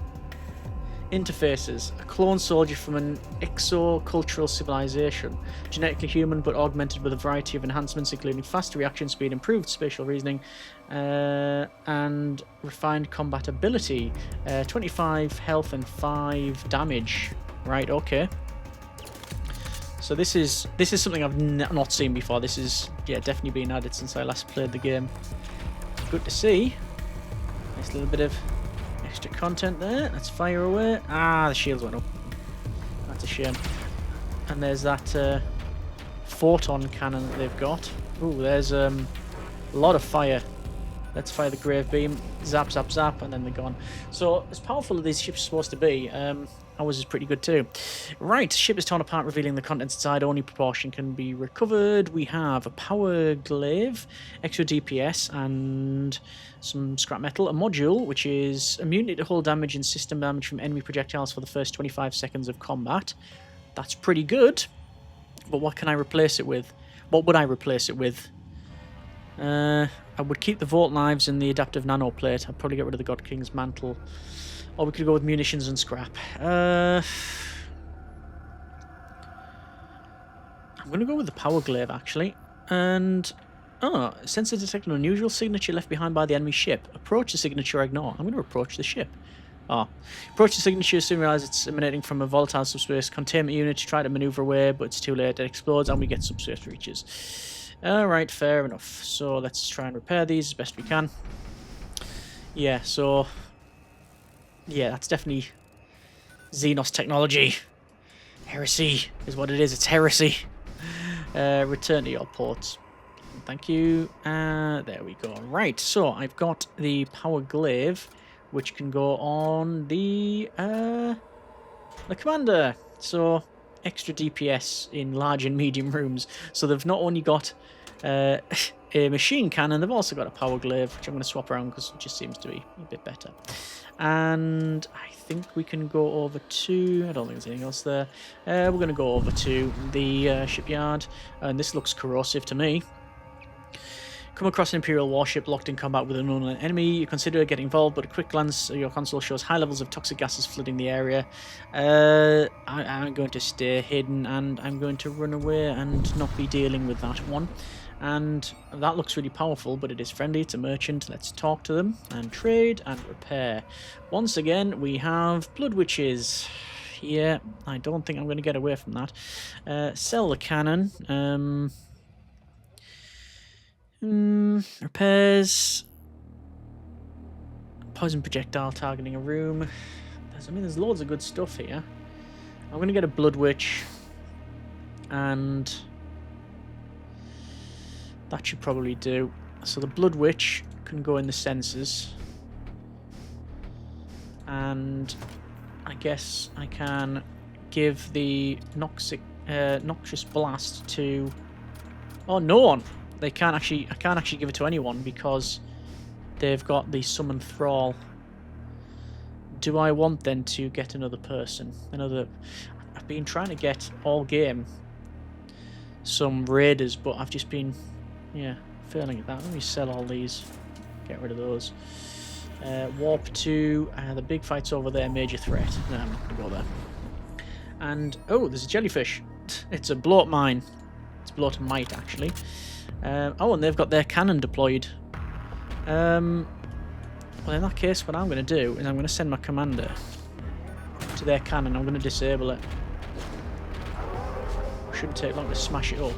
interfaces. A clone soldier from an exocultural civilization. Genetically human but augmented with a variety of enhancements including faster reaction speed, improved spatial reasoning, and refined combat ability. 25 health and 5 damage. Right, okay. So this is something I've not seen before. This is, yeah, definitely been added since I last played the game. Good to see. Nice little bit of extra content there. Let's fire away. Ah, the shields went up. That's a shame. And there's that photon cannon that they've got. Ooh, there's a lot of fire. Let's fire the grave beam. Zap, zap, zap, and then they're gone. So, as powerful as these ships are supposed to be, ours is pretty good too. Right, ship is torn apart, revealing the contents inside. Only proportion can be recovered. We have a power glaive, extra DPS, and some scrap metal. A module, which is immunity to hull damage and system damage from enemy projectiles for the first 25 seconds of combat. That's pretty good. But what can I replace it with? What would I replace it with? I would keep the Vault Knives and the Adaptive Nano Plate. I'd probably get rid of the God King's Mantle. Or we could go with munitions and scrap. I'm going to go with the Power Glaive, actually. And... oh, sensor detect an unusual signature left behind by the enemy ship. Approach the signature or ignore. I'm going to approach the ship. Oh. Approach the signature, soon realize it's emanating from a volatile subspace containment unit. Try to maneuver away, but it's too late. It explodes and we get subspace breaches. Alright, fair enough. So let's try and repair these as best we can. Yeah, so... yeah, that's definitely Xenos technology. Heresy is what it is. It's heresy. Return to your ports. Thank you. There we go. Right, so I've got the power glaive, which can go on the commander. So extra DPS in large and medium rooms. So they've not only got a machine cannon, they've also got a power glaive, which I'm going to swap around because it just seems to be a bit better. And I think we can go over to... I don't think there's anything else there. We're going to go over to the shipyard. And this looks corrosive to me. Come across an Imperial warship locked in combat with an unknown enemy. You consider getting involved, but a quick glance at your console shows high levels of toxic gases flooding the area. I'm going to stay hidden, and I'm going to run away and not be dealing with that one. And that looks really powerful, but it is friendly. It's a merchant. Let's talk to them and trade and repair. Once again, we have blood witches. Yeah, I don't think I'm going to get away from that. Sell the cannon. Repairs. Poison projectile targeting a room. There's loads of good stuff here. I'm going to get a blood witch. And that should probably do. So the blood witch can go in the sensors. And I guess I can give the noxious blast to... Oh, no one! I can't actually give it to anyone because they've got the summon thrall. Do I want then to get another person? I've been trying to get all game some raiders, but I've just been, failing at that. Let me sell all these. Get rid of those. Warp to the big fight's over there. Major threat. No, I'm not going to go there. And, oh, there's a jellyfish. It's a bloat mine. It's bloat mite, actually. Oh, and they've got their cannon deployed. Well, in that case, what I'm going to do is I'm going to send my commander to their cannon. I'm going to disable it. Shouldn't take long to smash it up.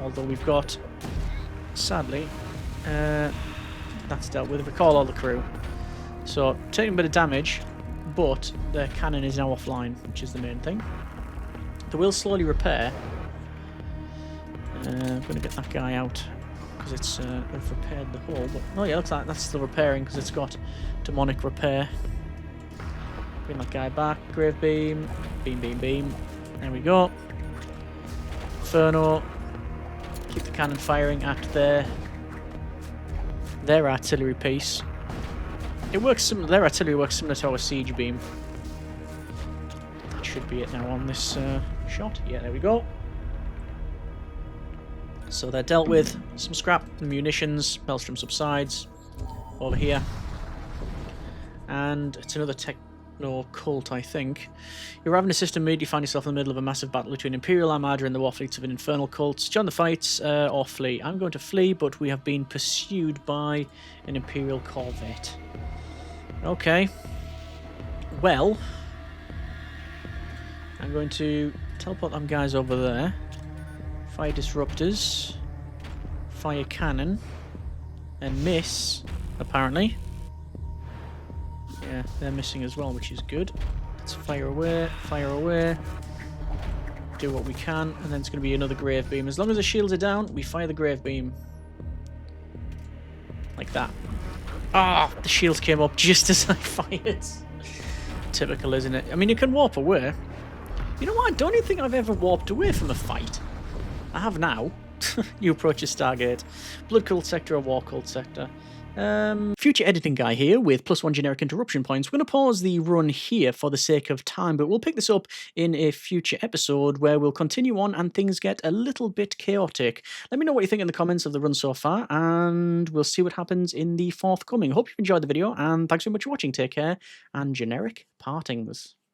Although we've got, sadly, that's dealt with. Recall all the crew. So, taking a bit of damage, but their cannon is now offline, which is the main thing. They will slowly repair. I'm going to get that guy out because it's they've repaired the hull. But oh yeah, looks like that's still repairing because it's got demonic repair. Bring that guy back. Grave beam, beam, beam, beam. There we go. Inferno. Keep the cannon firing at their artillery piece. It works. Their artillery works similar to our siege beam. That should be it now on this shot. Yeah, there we go. So they're dealt with. Some scrap, munitions. Maelstrom subsides. Over here. And it's another techno cult, I think. You're having a system made, you find yourself in the middle of a massive battle between Imperial Armada and the war fleets of an infernal cults. Join the fights or flee. I'm going to flee, but we have been pursued by an Imperial corvette. Okay. Well, I'm going to teleport them guys over there. Fire disruptors. Fire cannon. And miss, apparently. Yeah, they're missing as well, which is good. Let's fire away, do what we can, and then it's going to be another grave beam. As long as the shields are down, we fire the grave beam. Like that. Ah, the shields came up just as I fired. Typical, isn't it? I mean, you can warp away. You know what? I don't even think I've ever warped away from a fight. I have now. You approach a Stargate. Blood Cult Sector or War Cult Sector. Future editing guy here with +1 generic interruption points. We're going to pause the run here for the sake of time, but we'll pick this up in a future episode where we'll continue on and things get a little bit chaotic. Let me know what you think in the comments of the run so far, and we'll see what happens in the forthcoming. Hope you've enjoyed the video, and thanks very much for watching. Take care, and generic partings.